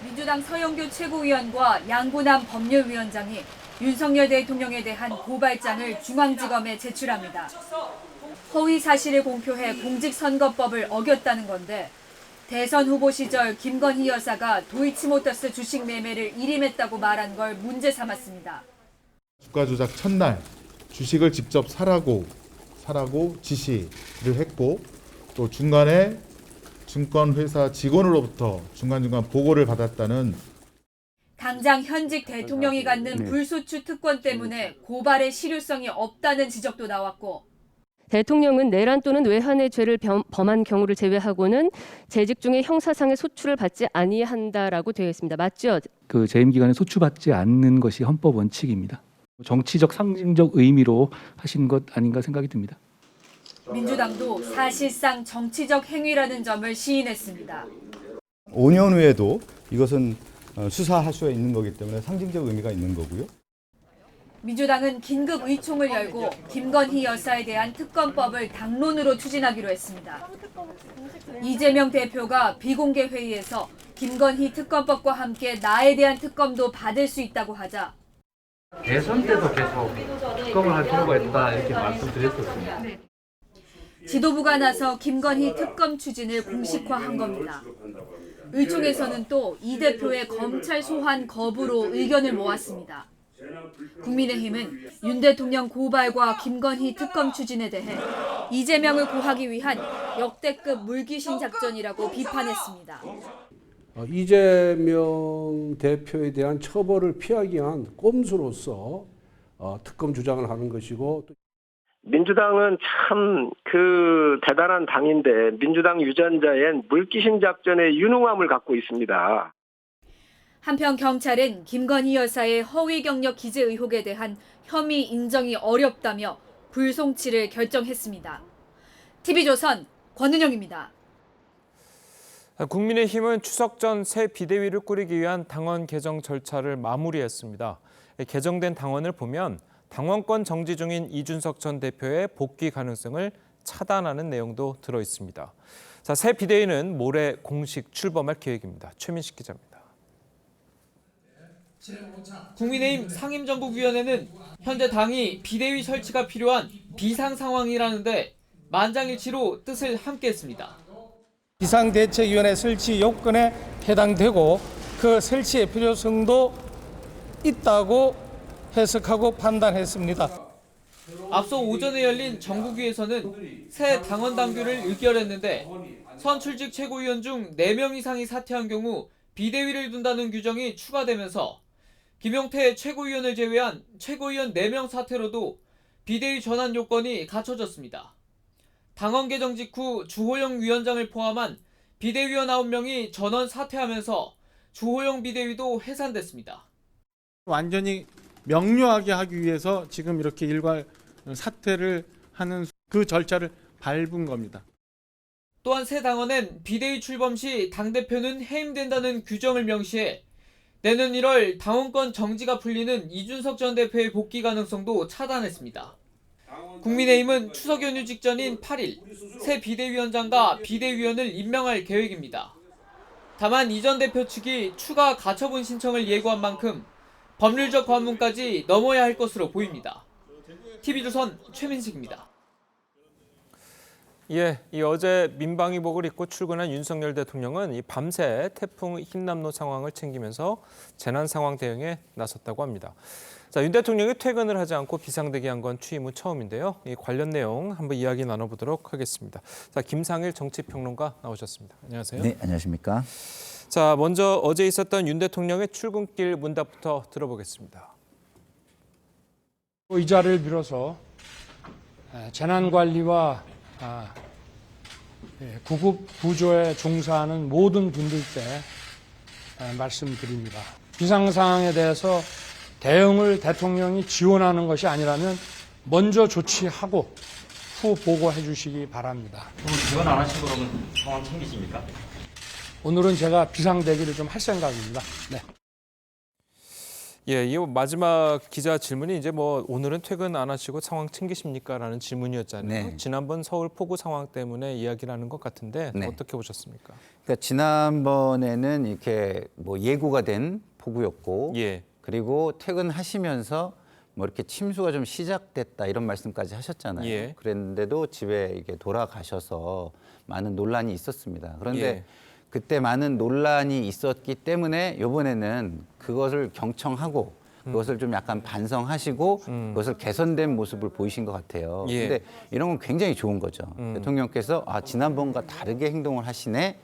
민주당 서영교 최고위원과 양고남 법률위원장이 윤석열 대통령에 대한 고발장을 중앙지검에 제출합니다. 허위 사실을 공표해 공직선거법을 어겼다는 건데 대선 후보 시절 김건희 여사가 도이치모터스 주식 매매를 일임했다고 말한 걸 문제 삼았습니다. 주가 조작 첫날 주식을 직접 사라고 지시를 했고 또 중간에 증권회사 직원으로부터 중간중간 보고를 받았다는 당장 현직 대통령이 갖는 불소추 특권 때문에 고발의 실효성이 없다는 지적도 나왔고 대통령은 내란 또는 외환의 죄를 범한 경우를 제외하고는 재직 중에 형사상의 소출을 받지 아니한다라고 되어 있습니다. 맞죠? 그 재임 기간에 소추받지 않는 것이 헌법 원칙입니다. 정치적 상징적 의미로 하신 것 아닌가 생각이 듭니다. 민주당도 사실상 정치적 행위라는 점을 시인했습니다. 5년 후에도 이것은 수사할 수 있는 거기 때문에 상징적 의미가 있는 거고요. 민주당은 긴급 의총을 열고 김건희 여사에 대한 특검법을 당론으로 추진하기로 했습니다. 이재명 대표가 비공개 회의에서 김건희 특검법과 함께 나에 대한 특검도 받을 수 있다고 하자 대선 때도 계속 특검을 할 필요가 있다 이렇게 말씀드렸었습니다. 지도부가 나서 김건희 특검 추진을 공식화한 겁니다. 의총에서는 또 이 대표의 검찰 소환 거부로 의견을 모았습니다. 국민의힘은 윤 대통령 고발과 김건희 특검 추진에 대해 이재명을 고하기 위한 역대급 물귀신 작전이라고 비판했습니다. 이재명 대표에 대한 처벌을 피하기 위한 꼼수로서 특검 주장을 하는 것이고 민주당은 참 대단한 당인데 민주당 유전자엔 물귀신 작전의 유능함을 갖고 있습니다. 한편 경찰은 김건희 여사의 허위 경력 기재 의혹에 대한 혐의 인정이 어렵다며 불송치를 결정했습니다. TV조선 권은영입니다. 국민의힘은 추석 전 새 비대위를 꾸리기 위한 당원 개정 절차를 마무리했습니다. 개정된 당원을 보면 당원권 정지 중인 이준석 전 대표의 복귀 가능성을 차단하는 내용도 들어 있습니다. 자, 새 비대위는 모레 공식 출범할 계획입니다. 최민식 기자입니다. 국민의힘 상임정국위원회는 현재 당이 비대위 설치가 필요한 비상 상황이라는데 만장일치로 뜻을 함께했습니다. 비상대책위원회 설치 요건에 해당되고 그 설치의 필요성도 있다고 해석하고 판단했습니다. 앞서 오전에 열린 정국위에서는 새 당원 당규를 의결했는데 선출직 최고위원 중 4명 이상이 사퇴한 경우 비대위를 둔다는 규정이 추가되면서 김용태 최고위원을 제외한 최고위원 4명 사퇴로도 비대위 전환 요건이 갖춰졌습니다. 당원 개정 직후 주호영 위원장을 포함한 비대위원 9명이 전원 사퇴하면서 주호영 비대위도 해산됐습니다. 완전히 명료하게 하기 위해서 지금 이렇게 일괄 사퇴를 하는 그 절차를 밟은 겁니다. 또한 새 당원엔 비대위 출범 시 당대표는 해임된다는 규정을 명시해 내년 1월 당원권 정지가 풀리는 이준석 전 대표의 복귀 가능성도 차단했습니다. 국민의힘은 추석 연휴 직전인 8일 새 비대위원장과 비대위원을 임명할 계획입니다. 다만 이 전 대표 측이 추가 가처분 신청을 예고한 만큼 법률적 관문까지 넘어야 할 것으로 보입니다. TV조선 최민식입니다. 예, 어제 민방위복을 입고 출근한 윤석열 대통령은 이 밤새 태풍 흰남노 상황을 챙기면서 재난 상황 대응에 나섰다고 합니다. 자, 윤 대통령이 퇴근을 하지 않고 비상대기한 건 취임 후 처음인데요. 이 관련 내용 한번 이야기 나눠보도록 하겠습니다. 자, 김상일 정치평론가 나오셨습니다. 안녕하세요. 네, 안녕하십니까. 자, 먼저 어제 있었던 윤 대통령의 출근길 문답부터 들어보겠습니다. 이 자리를 빌어서 재난관리와 구급 구조에 종사하는 모든 분들께 말씀드립니다. 비상상황에 대해서 대응을 대통령이 지원하는 것이 아니라면 먼저 조치하고 후 보고해 주시기 바랍니다. 지원 안 하시고 그러면 상황 챙기십니까? 오늘은 제가 비상대기를 좀 할 생각입니다. 네. 예, 이 마지막 기자 질문이 이제 오늘은 퇴근 안 하시고 상황 챙기십니까?라는 질문이었잖아요. 네. 지난번 서울 폭우 상황 때문에 이야기를 하는 것 같은데 네. 어떻게 보셨습니까? 그러니까 지난번에는 이렇게 예고가 된 폭우였고, 예. 그리고 퇴근하시면서 이렇게 침수가 좀 시작됐다 이런 말씀까지 하셨잖아요. 예. 그랬는데도 집에 이게 돌아가셔서 많은 논란이 있었습니다. 그런데 예. 그때 많은 논란이 있었기 때문에 이번에는 그것을 경청하고 그것을 좀 약간 반성하시고 그것을 개선된 모습을 보이신 것 같아요. 예. 근데 이런 건 굉장히 좋은 거죠. 대통령께서 지난번과 다르게 행동을 하시네.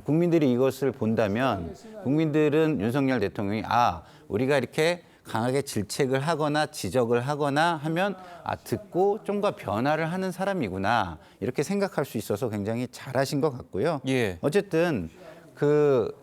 국민들이 이것을 본다면 국민들은 윤석열 대통령이 우리가 이렇게 강하게 질책을 하거나 지적을 하거나 하면 듣고 좀과 변화를 하는 사람이구나 이렇게 생각할 수 있어서 굉장히 잘하신 것 같고요. 예. 어쨌든 그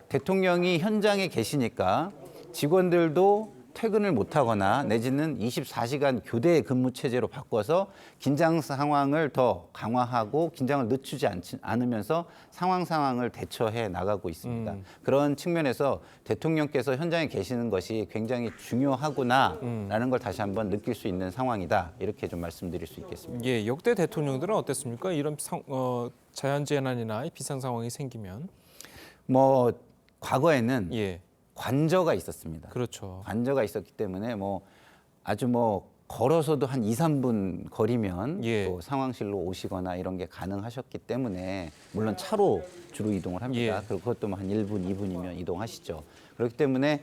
대통령이 현장에 계시니까 직원들도 퇴근을 못하거나 내지는 24시간 교대 근무 체제로 바꿔서 긴장 상황을 더 강화하고 긴장을 늦추지 않으면서 상황을 대처해 나가고 있습니다. 그런 측면에서 대통령께서 현장에 계시는 것이 굉장히 중요하구나라는 걸 다시 한번 느낄 수 있는 상황이다. 이렇게 좀 말씀드릴 수 있겠습니다. 예, 역대 대통령들은 어땠습니까? 이런 자연재난이나 비상 상황이 생기면 뭐 과거에는 예. 관저가 있었습니다. 그렇죠. 관저가 있었기 때문에 뭐 아주 뭐 걸어서도 한 2, 3분 거리면 예. 또 상황실로 오시거나 이런 게 가능하셨기 때문에 물론 차로 주로 이동을 합니다. 예. 그리고 그것도 뭐 한 1분, 2분이면 이동하시죠. 그렇기 때문에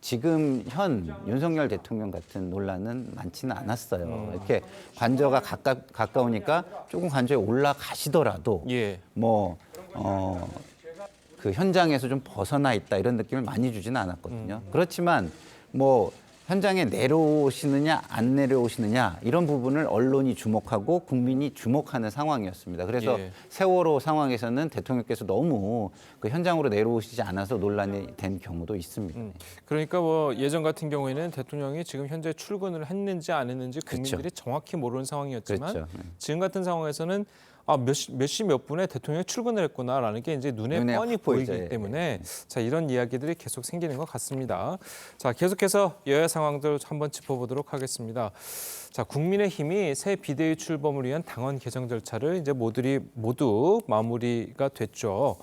지금 현 윤석열 대통령 같은 논란은 많지는 않았어요. 이렇게 관저가 가까우니까 조금 관저에 올라가시더라도 예. 그 현장에서 좀 벗어나 있다 이런 느낌을 많이 주지는 않았거든요. 그렇지만 뭐 현장에 내려오시느냐 안 내려오시느냐 이런 부분을 언론이 주목하고 국민이 주목하는 상황이었습니다. 그래서 예. 세월호 상황에서는 대통령께서 너무 그 현장으로 내려오시지 않아서 논란이 된 경우도 있습니다. 그러니까 뭐 예전 같은 경우에는 대통령이 지금 현재 출근을 했는지 안 했는지 국민들이 그렇죠. 정확히 모르는 상황이었지만 그렇죠. 지금 같은 상황에서는 몇 시 몇 분에 대통령이 출근을 했구나라는 게 이제 눈에 뻔히 확 보이기 보이죠. 때문에 자, 이런 이야기들이 계속 생기는 것 같습니다. 자, 계속해서 여야 상황들 한번 짚어보도록 하겠습니다. 자, 국민의힘이 새 비대위 출범을 위한 당원 개정 절차를 이제 모두 마무리가 됐죠.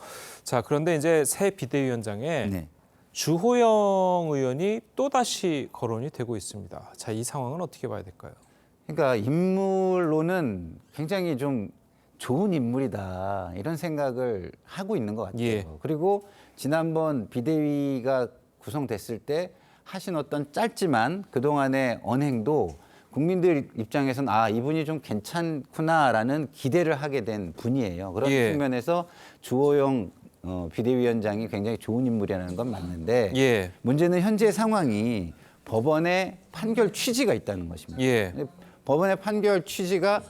자, 그런데 이제 새 비대위원장에 네. 주호영 의원이 또다시 거론이 되고 있습니다. 자, 이 상황은 어떻게 봐야 될까요? 그러니까 인물로는 굉장히 좀 좋은 인물이다 이런 생각을 하고 있는 것 같아요. 예. 그리고 지난번 비대위가 구성됐을 때 하신 어떤 짧지만 그동안의 언행도 국민들 입장에서는 이분이 좀 괜찮구나라는 기대를 하게 된 분이에요. 그런 예. 측면에서 주호영 비대위원장이 굉장히 좋은 인물이라는 건 맞는데 예. 문제는 현재 상황이 법원의 판결 취지가 있다는 것입니다. 예. 법원의 판결 취지가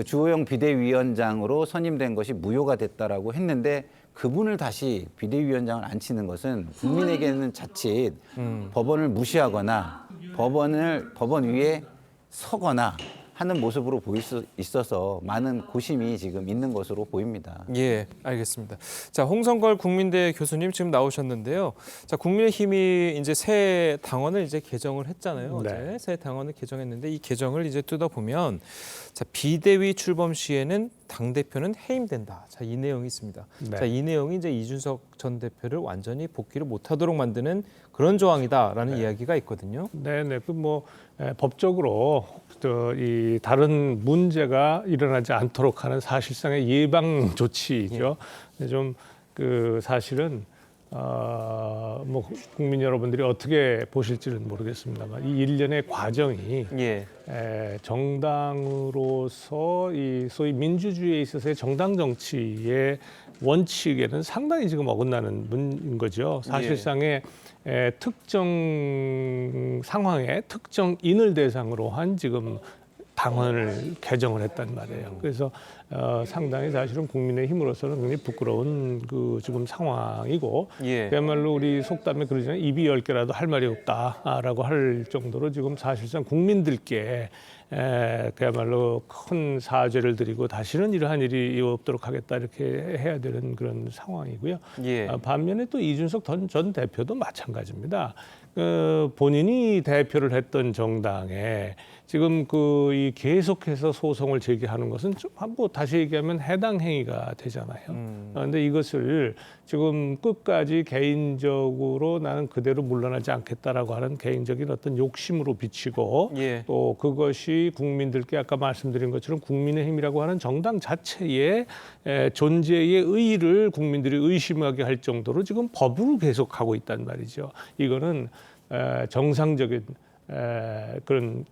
주호영 비대위원장으로 선임된 것이 무효가 됐다라고 했는데 그분을 다시 비대위원장을 앉히는 것은 국민에게는 자칫 법원을 무시하거나 법원 위에 서거나 하는 모습으로 보일 수 있어서 많은 고심이 지금 있는 것으로 보입니다. 예, 알겠습니다. 자, 홍성걸 국민대 교수님 지금 나오셨는데요. 자, 국민의힘이 이제 새 당원을 이제 개정을 했잖아요. 어제 새 당원을 개정했는데 이 개정을 이제 뜯어보면 자, 비대위 출범 시에는 당 대표는 해임된다. 자, 이 내용이 있습니다. 네. 자, 이 내용이 이제 이준석 전 대표를 완전히 복귀를 못하도록 만드는 그런 조항이다라는 이야기가 있거든요. 네네. 법적으로 이 다른 문제가 일어나지 않도록 하는 사실상의 예방 조치죠. 좀 사실은 뭐 국민 여러분들이 어떻게 보실지는 모르겠습니다만 이 일련의 과정이 정당으로서 이 소위 민주주의에 있어서의 정당 정치의 원칙에는 상당히 지금 어긋나는 문인 거죠. 사실상의 특정 상황에 특정인을 대상으로 한 지금 당원을 개정을 했단 말이에요. 그래서 상당히 사실은 국민의힘으로서는 굉장히 부끄러운 지금 상황이고 그야말로 우리 속담에 그러잖아요. 입이 10개라도 할 말이 없다라고 할 정도로 지금 사실상 국민들께 그야말로 큰 사죄를 드리고 다시는 이러한 일이 없도록 하겠다 이렇게 해야 되는 그런 상황이고요. 반면에 또 이준석 전 대표도 마찬가지입니다. 본인이 대표를 했던 정당에 지금 이 계속해서 소송을 제기하는 것은 좀 뭐 다시 얘기하면 해당 행위가 되잖아요. 그런데 이것을 지금 끝까지 개인적으로 나는 그대로 물러나지 않겠다라고 하는 개인적인 어떤 욕심으로 비치고 또 그것이 국민들께 아까 말씀드린 것처럼 국민의힘이라고 하는 정당 자체의 존재의 의의를 국민들이 의심하게 할 정도로 지금 법으로 계속하고 있단 말이죠. 이거는 정상적인 그런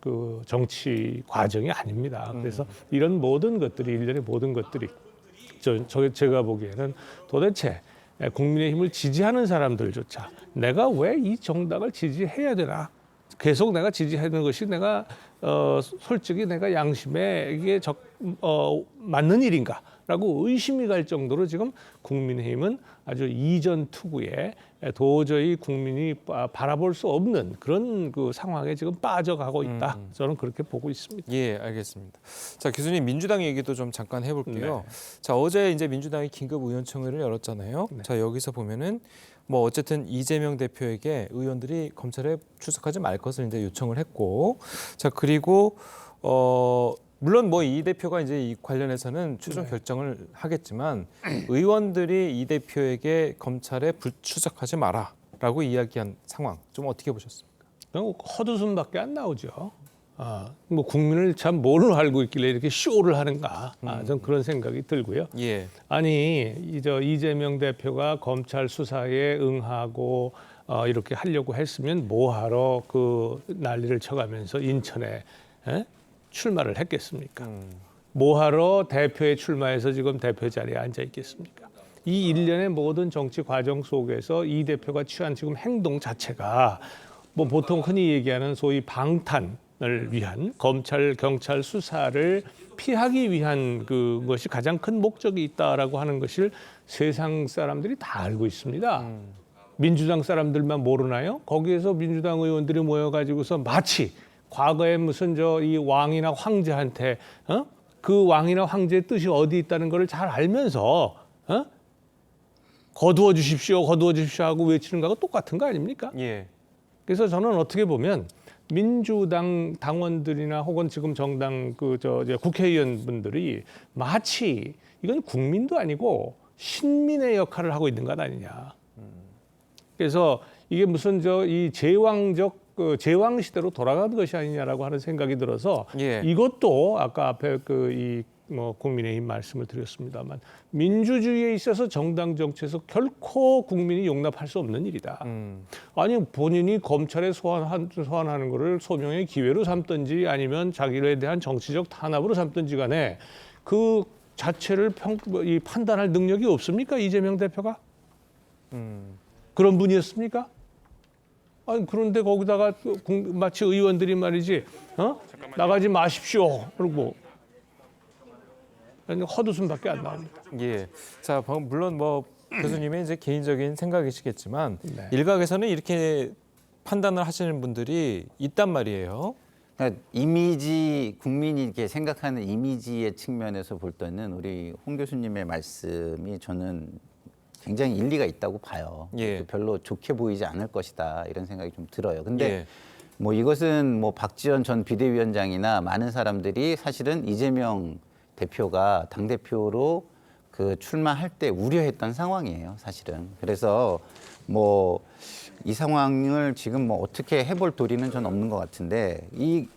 정치 과정이 아닙니다. 그래서 이런 모든 것들이 일련의 모든 것들이 제가 보기에는 도대체 국민의힘을 지지하는 사람들조차 내가 왜 이 정당을 지지해야 되나? 계속 내가 지지해야 되는 것이 내가 솔직히 내가 양심에 이게 맞는 일인가라고 의심이 갈 정도로 지금 국민의힘은 아주 이전 투구에 도저히 국민이 바라볼 수 없는 그런 그 상황에 지금 빠져가고 있다. 저는 그렇게 보고 있습니다. 예, 알겠습니다. 자, 교수님 민주당 얘기도 좀 잠깐 해볼게요. 자, 어제 이제 민주당이 긴급 의원총회를 열었잖아요. 자, 여기서 보면은 뭐 어쨌든 이재명 대표에게 의원들이 검찰에 출석하지 말 것을 이제 요청을 했고, 자, 그리고 물론 뭐 이 대표가 이제 이 관련해서는 최종 결정을 하겠지만 의원들이 이 대표에게 검찰에 불출석하지 마라라고 이야기한 상황 좀 어떻게 보셨습니까? 헛웃음밖에 안 나오죠. 뭐 국민을 참 뭘 알고 있길래 이렇게 쇼를 하는가? 전 그런 생각이 들고요. 예. 아니 이재명 대표가 검찰 수사에 응하고 이렇게 하려고 했으면 뭐하러 그 난리를 쳐가면서 인천에 출마를 했겠습니까? 뭐하러 대표에 출마해서 지금 대표 자리에 앉아 있겠습니까? 이 일련의 모든 정치 과정 속에서 이 대표가 취한 지금 행동 자체가 뭐 보통 흔히 얘기하는 소위 방탄을 위한 검찰 경찰 수사를 피하기 위한 그것이 가장 큰 목적이 있다라고 하는 것을 세상 사람들이 다 알고 있습니다. 민주당 사람들만 모르나요? 거기에서 민주당 의원들이 모여가지고서 마치 과거에 무슨 이 왕이나 황제한테 그 왕이나 황제의 뜻이 어디 있다는 것을 잘 알면서 거두어 주십시오 하고 외치는 거하고 똑같은 거 아닙니까? 예. 그래서 저는 어떻게 보면 민주당 당원들이나 혹은 지금 정당 국회의원분들이 마치 이건 국민도 아니고 신민의 역할을 하고 있는 것 아니냐. 그래서 이게 무슨 이 제왕적 제왕 시대로 돌아가는 것이 아니냐라고 하는 생각이 들어서 이것도 아까 앞에 국민의힘 말씀을 드렸습니다만 민주주의에 있어서 정당 정치에서 결코 국민이 용납할 수 없는 일이다. 아니 본인이 검찰에 소환하는 것을 소명의 기회로 삼든지 아니면 자기에 대한 정치적 탄압으로 삼든지 간에 그 자체를 판단할 능력이 없습니까? 이재명 대표가? 그런 분이었습니까? 아니 그런데 거기다가 마치 의원들이 말이지 나가지 마십시오 그러고 헛웃음밖에 안 나옵니다. 예. 자, 물론 뭐 교수님의 이제 개인적인 생각이시겠지만 일각에서는 이렇게 판단을 하시는 분들이 있단 말이에요. 그러니까 이미지 국민이 이렇게 생각하는 이미지의 측면에서 볼 때는 우리 홍 교수님의 말씀이 저는 굉장히 일리가 있다고 봐요. 별로 좋게 보이지 않을 것이다 이런 생각이 좀 들어요. 근데 뭐 이것은 뭐 박지원 전 비대위원장이나 많은 사람들이 사실은 이재명 대표가 당대표로 출마할 때 우려했던 상황이에요, 사실은. 그래서 뭐 이 상황을 지금 뭐 어떻게 해볼 도리는 전 없는 것 같은데 이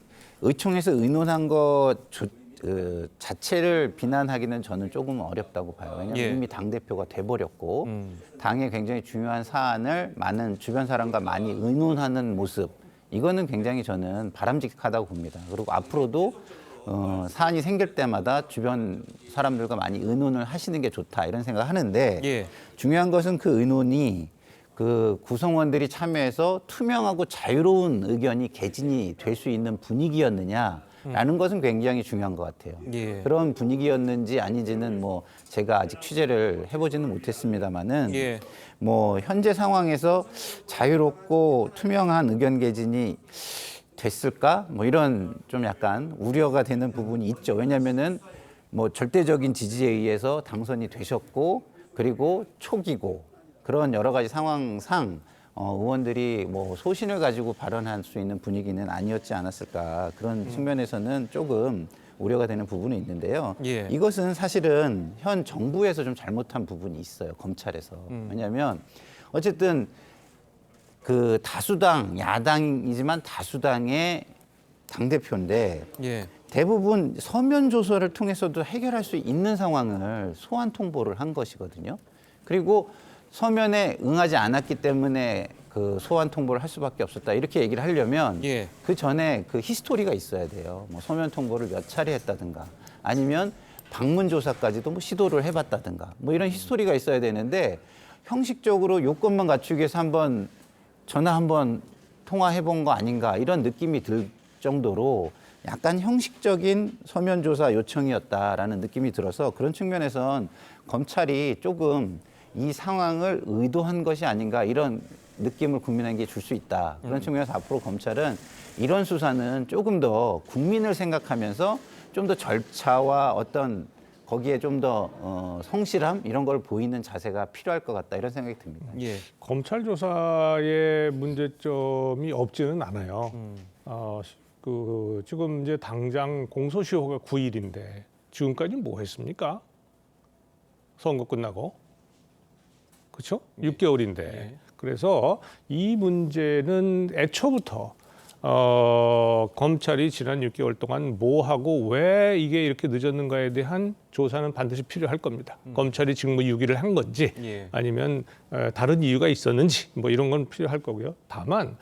의총에서 의논한 것 자체를 비난하기는 저는 조금 어렵다고 봐요. 왜냐하면 이미 당대표가 돼버렸고 당의 굉장히 중요한 사안을 많은 주변 사람과 많이 의논하는 모습 이거는 굉장히 저는 바람직하다고 봅니다. 그리고 앞으로도 사안이 생길 때마다 주변 사람들과 많이 의논을 하시는 게 좋다 이런 생각을 하는데 중요한 것은 그 의논이 구성원들이 참여해서 투명하고 자유로운 의견이 개진이 될 수 있는 분위기였느냐라는 것은 굉장히 중요한 것 같아요. 그런 분위기였는지 아닌지는 뭐 제가 아직 취재를 해보지는 못했습니다만은 뭐 현재 상황에서 자유롭고 투명한 의견 개진이 됐을까? 뭐 이런 좀 약간 우려가 되는 부분이 있죠. 왜냐하면은 뭐 절대적인 지지에 의해서 당선이 되셨고 그리고 초기고 그런 여러 가지 상황상 의원들이 뭐 소신을 가지고 발언할 수 있는 분위기는 아니었지 않았을까 그런 측면에서는 조금 우려가 되는 부분이 있는데요. 이것은 사실은 현 정부에서 좀 잘못한 부분이 있어요. 검찰에서. 왜냐하면 어쨌든 다수당, 야당이지만 다수당의 당대표인데 대부분 서면 조서를 통해서도 해결할 수 있는 상황을 소환 통보를 한 것이거든요. 그리고 서면에 응하지 않았기 때문에 소환 통보를 할 수밖에 없었다. 이렇게 얘기를 하려면 그 전에 히스토리가 있어야 돼요. 뭐 서면 통보를 몇 차례 했다든가 아니면 방문 조사까지도 뭐 시도를 해봤다든가 뭐 이런 히스토리가 있어야 되는데 형식적으로 요건만 갖추기 위해서 한번 전화 한번 통화해 본 거 아닌가 이런 느낌이 들 정도로 약간 형식적인 서면 조사 요청이었다라는 느낌이 들어서 그런 측면에선 검찰이 조금 이 상황을 의도한 것이 아닌가 이런 느낌을 국민에게 줄 수 있다. 그런 측면에서 앞으로 검찰은 이런 수사는 조금 더 국민을 생각하면서 좀 더 절차와 어떤 거기에 좀 더 성실함 이런 걸 보이는 자세가 필요할 것 같다 이런 생각이 듭니다. 예. 검찰 조사의 문제점이 없지는 않아요. 지금 이제 당장 공소시효가 9일인데 지금까지 뭐 했습니까? 선거 끝나고. 그렇죠? 6개월인데. 그래서 이 문제는 애초부터 검찰이 지난 6개월 동안 뭐 하고 왜 이게 이렇게 늦었는가에 대한 조사는 반드시 필요할 겁니다. 검찰이 직무유기를 한 건지 아니면 다른 이유가 있었는지 뭐 이런 건 필요할 거고요. 다만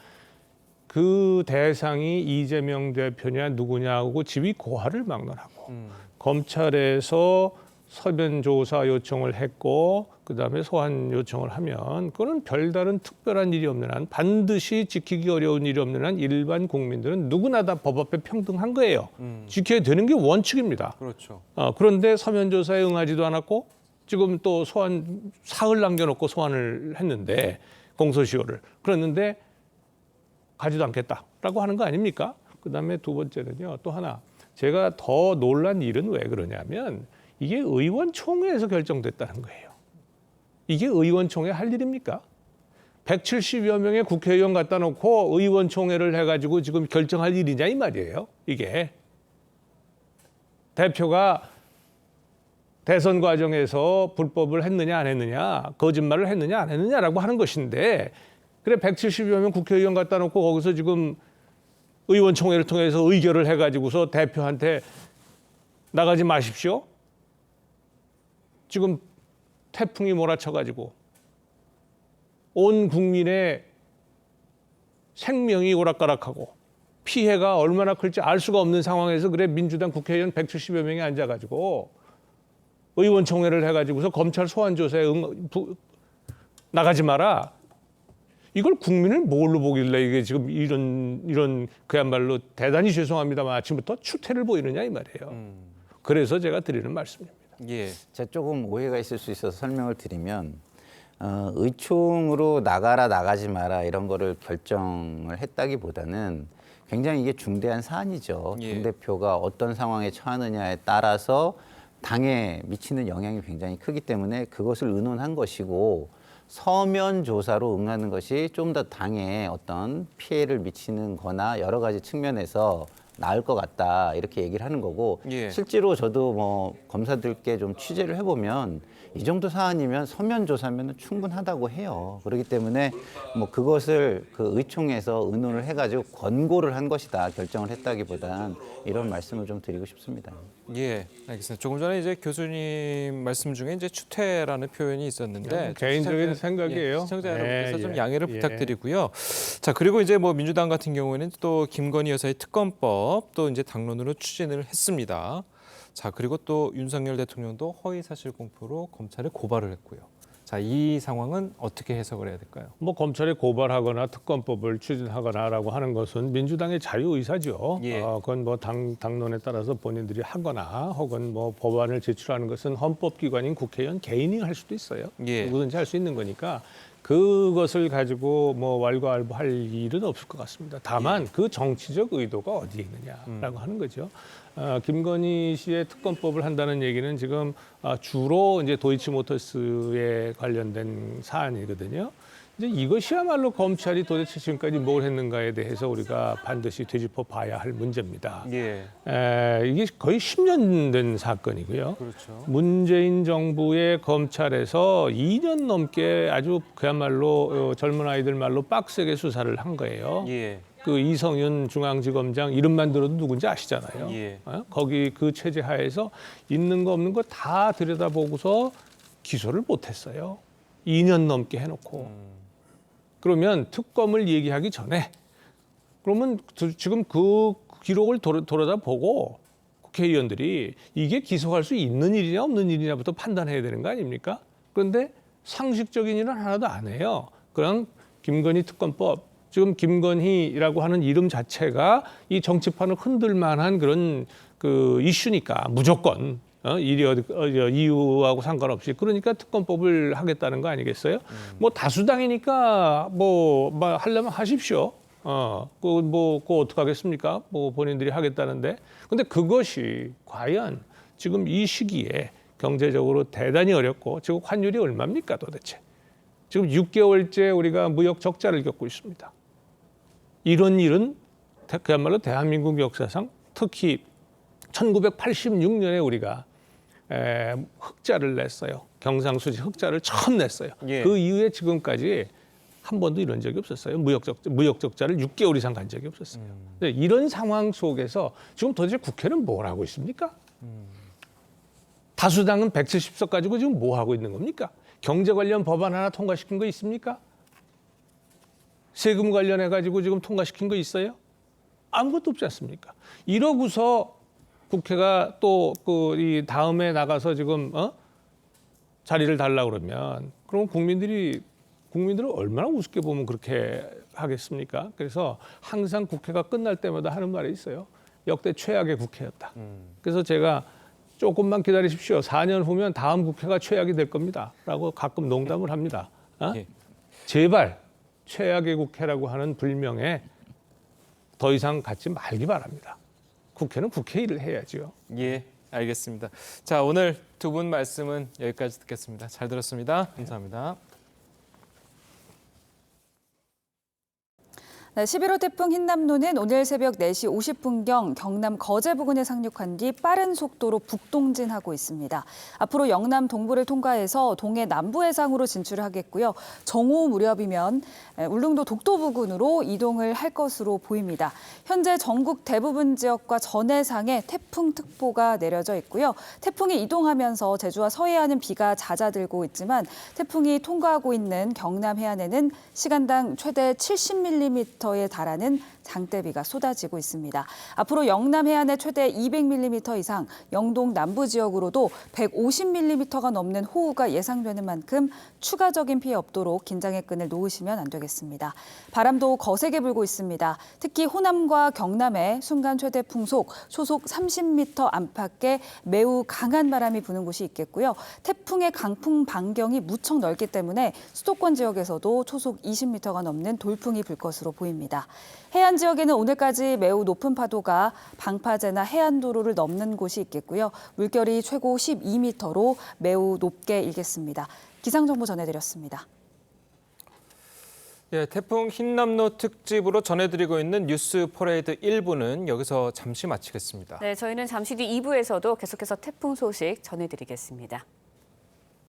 그 대상이 이재명 대표냐 누구냐고 지휘 고하를 막론하고 검찰에서 서면 조사 요청을 했고 그다음에 소환 요청을 하면 그거는 별다른 특별한 일이 없는 한 반드시 지키기 어려운 일이 없는 한 일반 국민들은 누구나 다 법 앞에 평등한 거예요. 지켜야 되는 게 원칙입니다. 그렇죠. 그런데 서면 조사에 응하지도 않았고 지금 또 소환 사흘 남겨놓고 소환을 했는데 공소시효를 그랬는데 가지도 않겠다라고 하는 거 아닙니까? 그다음에 두 번째는요. 또 하나 제가 더 놀란 일은 왜 그러냐면 이게 의원총회에서 결정됐다는 거예요. 이게 의원총회 할 일입니까? 170여 명의 국회의원 갖다 놓고 의원총회를 해가지고 지금 결정할 일이냐 이 말이에요. 이게. 대표가 대선 과정에서 불법을 했느냐 안 했느냐, 거짓말을 했느냐 안 했느냐라고 하는 것인데 그래 170여 명 국회의원 갖다 놓고 거기서 지금 의원총회를 통해서 의결을 해가지고서 대표한테 나가지 마십시오. 지금 태풍이 몰아쳐가지고 온 국민의 생명이 오락가락하고 피해가 얼마나 클지 알 수가 없는 상황에서 그래 민주당 국회의원 170여 명이 앉아가지고 의원총회를 해가지고서 검찰 소환조사에 나가지 마라. 이걸 국민을 뭘로 보길래 이게 지금 이런 그야말로 대단히 죄송합니다만 아침부터 추태를 보이느냐 이 말이에요. 그래서 제가 드리는 말씀입니다. 예. 제가 조금 오해가 있을 수 있어서 설명을 드리면 의총으로 나가라 나가지 마라 이런 거를 결정을 했다기보다는 굉장히 이게 중대한 사안이죠. 당 대표가 어떤 상황에 처하느냐에 따라서 당에 미치는 영향이 굉장히 크기 때문에 그것을 의논한 것이고 서면 조사로 응하는 것이 좀 더 당에 어떤 피해를 미치는 거나 여러 가지 측면에서 나을 것 같다 이렇게 얘기를 하는 거고 실제로 저도 뭐 검사들께 좀 취재를 해보면 이 정도 사안이면 서면 조사면 충분하다고 해요. 그렇기 때문에 뭐 그것을 그 의총에서 의논을 해가지고 권고를 한 것이다 결정을 했다기보단 이런 말씀을 좀 드리고 싶습니다. 예, 알겠습니다. 조금 전에 이제 교수님 말씀 중에 이제 추태라는 표현이 있었는데 개인적인 생각이에요. 시청자 여러분께서 좀 양해를 예. 부탁드리고요. 자 그리고 이제 뭐 민주당 같은 경우에는 또 김건희 여사의 특검법 또 이제 당론으로 추진을 했습니다. 자 그리고 또 윤석열 대통령도 허위 사실 공표로 검찰에 고발을 했고요. 자, 이 상황은 어떻게 해석을 해야 될까요? 뭐 검찰에 고발하거나 특검법을 추진하거나라고 하는 것은 민주당의 자유 의사죠. 그건 뭐 당론에 따라서 본인들이 하거나 혹은 뭐 법안을 제출하는 것은 헌법기관인 국회의원 개인이 할 수도 있어요. 누구든지 할 수 있는 거니까 그것을 가지고 뭐 왈가왈부할 일은 없을 것 같습니다. 다만 그 정치적 의도가 어디에 있느냐라고 하는 거죠. 김건희 씨의 특검법을 한다는 얘기는 지금 주로 이제 도이치모터스에 관련된 사안이거든요. 이제 이것이야말로 검찰이 도대체 지금까지 뭘 했는가에 대해서 우리가 반드시 되짚어 봐야 할 문제입니다. 이게 거의 10년 된 사건이고요. 그렇죠. 문재인 정부의 검찰에서 2년 넘게 아주 그야말로 젊은 아이들 말로 빡세게 수사를 한 거예요. 그 이성윤 중앙지검장 이름만 들어도 누군지 아시잖아요. 거기 그 체제 하에서 있는 거 없는 거 다 들여다보고서 기소를 못했어요. 2년 넘게 해놓고. 그러면 특검을 얘기하기 전에 그러면 지금 그 기록을 돌아다보고 국회의원들이 이게 기소할 수 있는 일이냐 없는 일이냐부터 판단해야 되는 거 아닙니까? 그런데 상식적인 일은 하나도 안 해요. 그냥 김건희 특검법, 지금 김건희라고 하는 이름 자체가 이 정치판을 흔들 만한 그런 그 이슈니까 무조건 이유하고 상관없이 그러니까 특검법을 하겠다는 거 아니겠어요? 뭐 다수당이니까 뭐 하려면 하십시오. 그거 어떻게 하겠습니까? 뭐 본인들이 하겠다는데. 근데 그것이 과연 지금 이 시기에 경제적으로 대단히 어렵고 지금 환율이 얼마입니까 도대체? 지금 6개월째 우리가 무역 적자를 겪고 있습니다. 이런 일은 그야말로 대한민국 역사상 특히 1986년에 우리가 흑자를 냈어요. 경상수지 흑자를 처음 냈어요. 예. 그 이후에 지금까지 한 번도 이런 적이 없었어요. 무역 적자를 6개월 이상 간 적이 없었어요. 근데 이런 상황 속에서 지금 도대체 국회는 뭘 하고 있습니까? 다수당은 170석 가지고 지금 뭐 하고 있는 겁니까? 경제 관련 법안 하나 통과시킨 거 있습니까? 세금 관련해 가지고 지금 통과시킨 거 있어요? 아무것도 없지 않습니까? 이러고서 국회가 또 이 다음에 나가서 지금 자리를 달라고 그러면 그럼 국민들을 얼마나 우습게 보면 그렇게 하겠습니까? 그래서 항상 국회가 끝날 때마다 하는 말이 있어요. 역대 최악의 국회였다. 그래서 제가 조금만 기다리십시오. 4년 후면 다음 국회가 최악이 될 겁니다. 라고 가끔 농담을 합니다. 제발 최악의 국회라고 하는 불명에 더 이상 갖지 말기 바랍니다. 국회는 국회 일을 해야죠. 예, 알겠습니다. 자, 오늘 두 분 말씀은 여기까지 듣겠습니다. 잘 들었습니다. 감사합니다. 네, 11호 태풍 흰남노는 오늘 새벽 4시 50분경 경남 거제 부근에 상륙한 뒤 빠른 속도로 북동진하고 있습니다. 앞으로 영남 동부를 통과해서 동해 남부 해상으로 진출을 하겠고요. 정오 무렵이면 울릉도 독도 부근으로 이동을 할 것으로 보입니다. 현재 전국 대부분 지역과 전해상에 태풍특보가 내려져 있고요. 태풍이 이동하면서 제주와 서해안은 비가 잦아들고 있지만 태풍이 통과하고 있는 경남 해안에는 시간당 최대 70mm 에 달하는 장대비가 쏟아지고 있습니다. 앞으로 영남 해안에 최대 200mm 이상, 영동 남부 지역으로도 150mm가 넘는 호우가 예상되는 만큼 추가적인 피해 없도록 긴장의 끈을 놓으시면 안 되겠습니다. 바람도 거세게 불고 있습니다. 특히 호남과 경남에 순간 최대 풍속, 초속 30m 안팎의 매우 강한 바람이 부는 곳이 있겠고요. 태풍의 강풍 반경이 무척 넓기 때문에 수도권 지역에서도 초속 20m가 넘는 돌풍이 불 것으로 보입니다. 해안 지역에는 오늘까지 매우 높은 파도가 방파제나 해안도로를 넘는 곳이 있겠고요. 물결이 최고 12m로 매우 높게 일겠습니다. 기상정보 전해드렸습니다. 예, 태풍 흰남노 특집으로 전해드리고 있는 뉴스 퍼레이드 1부는 여기서 잠시 마치겠습니다. 네, 저희는 잠시 뒤 2부에서도 계속해서 태풍 소식 전해드리겠습니다.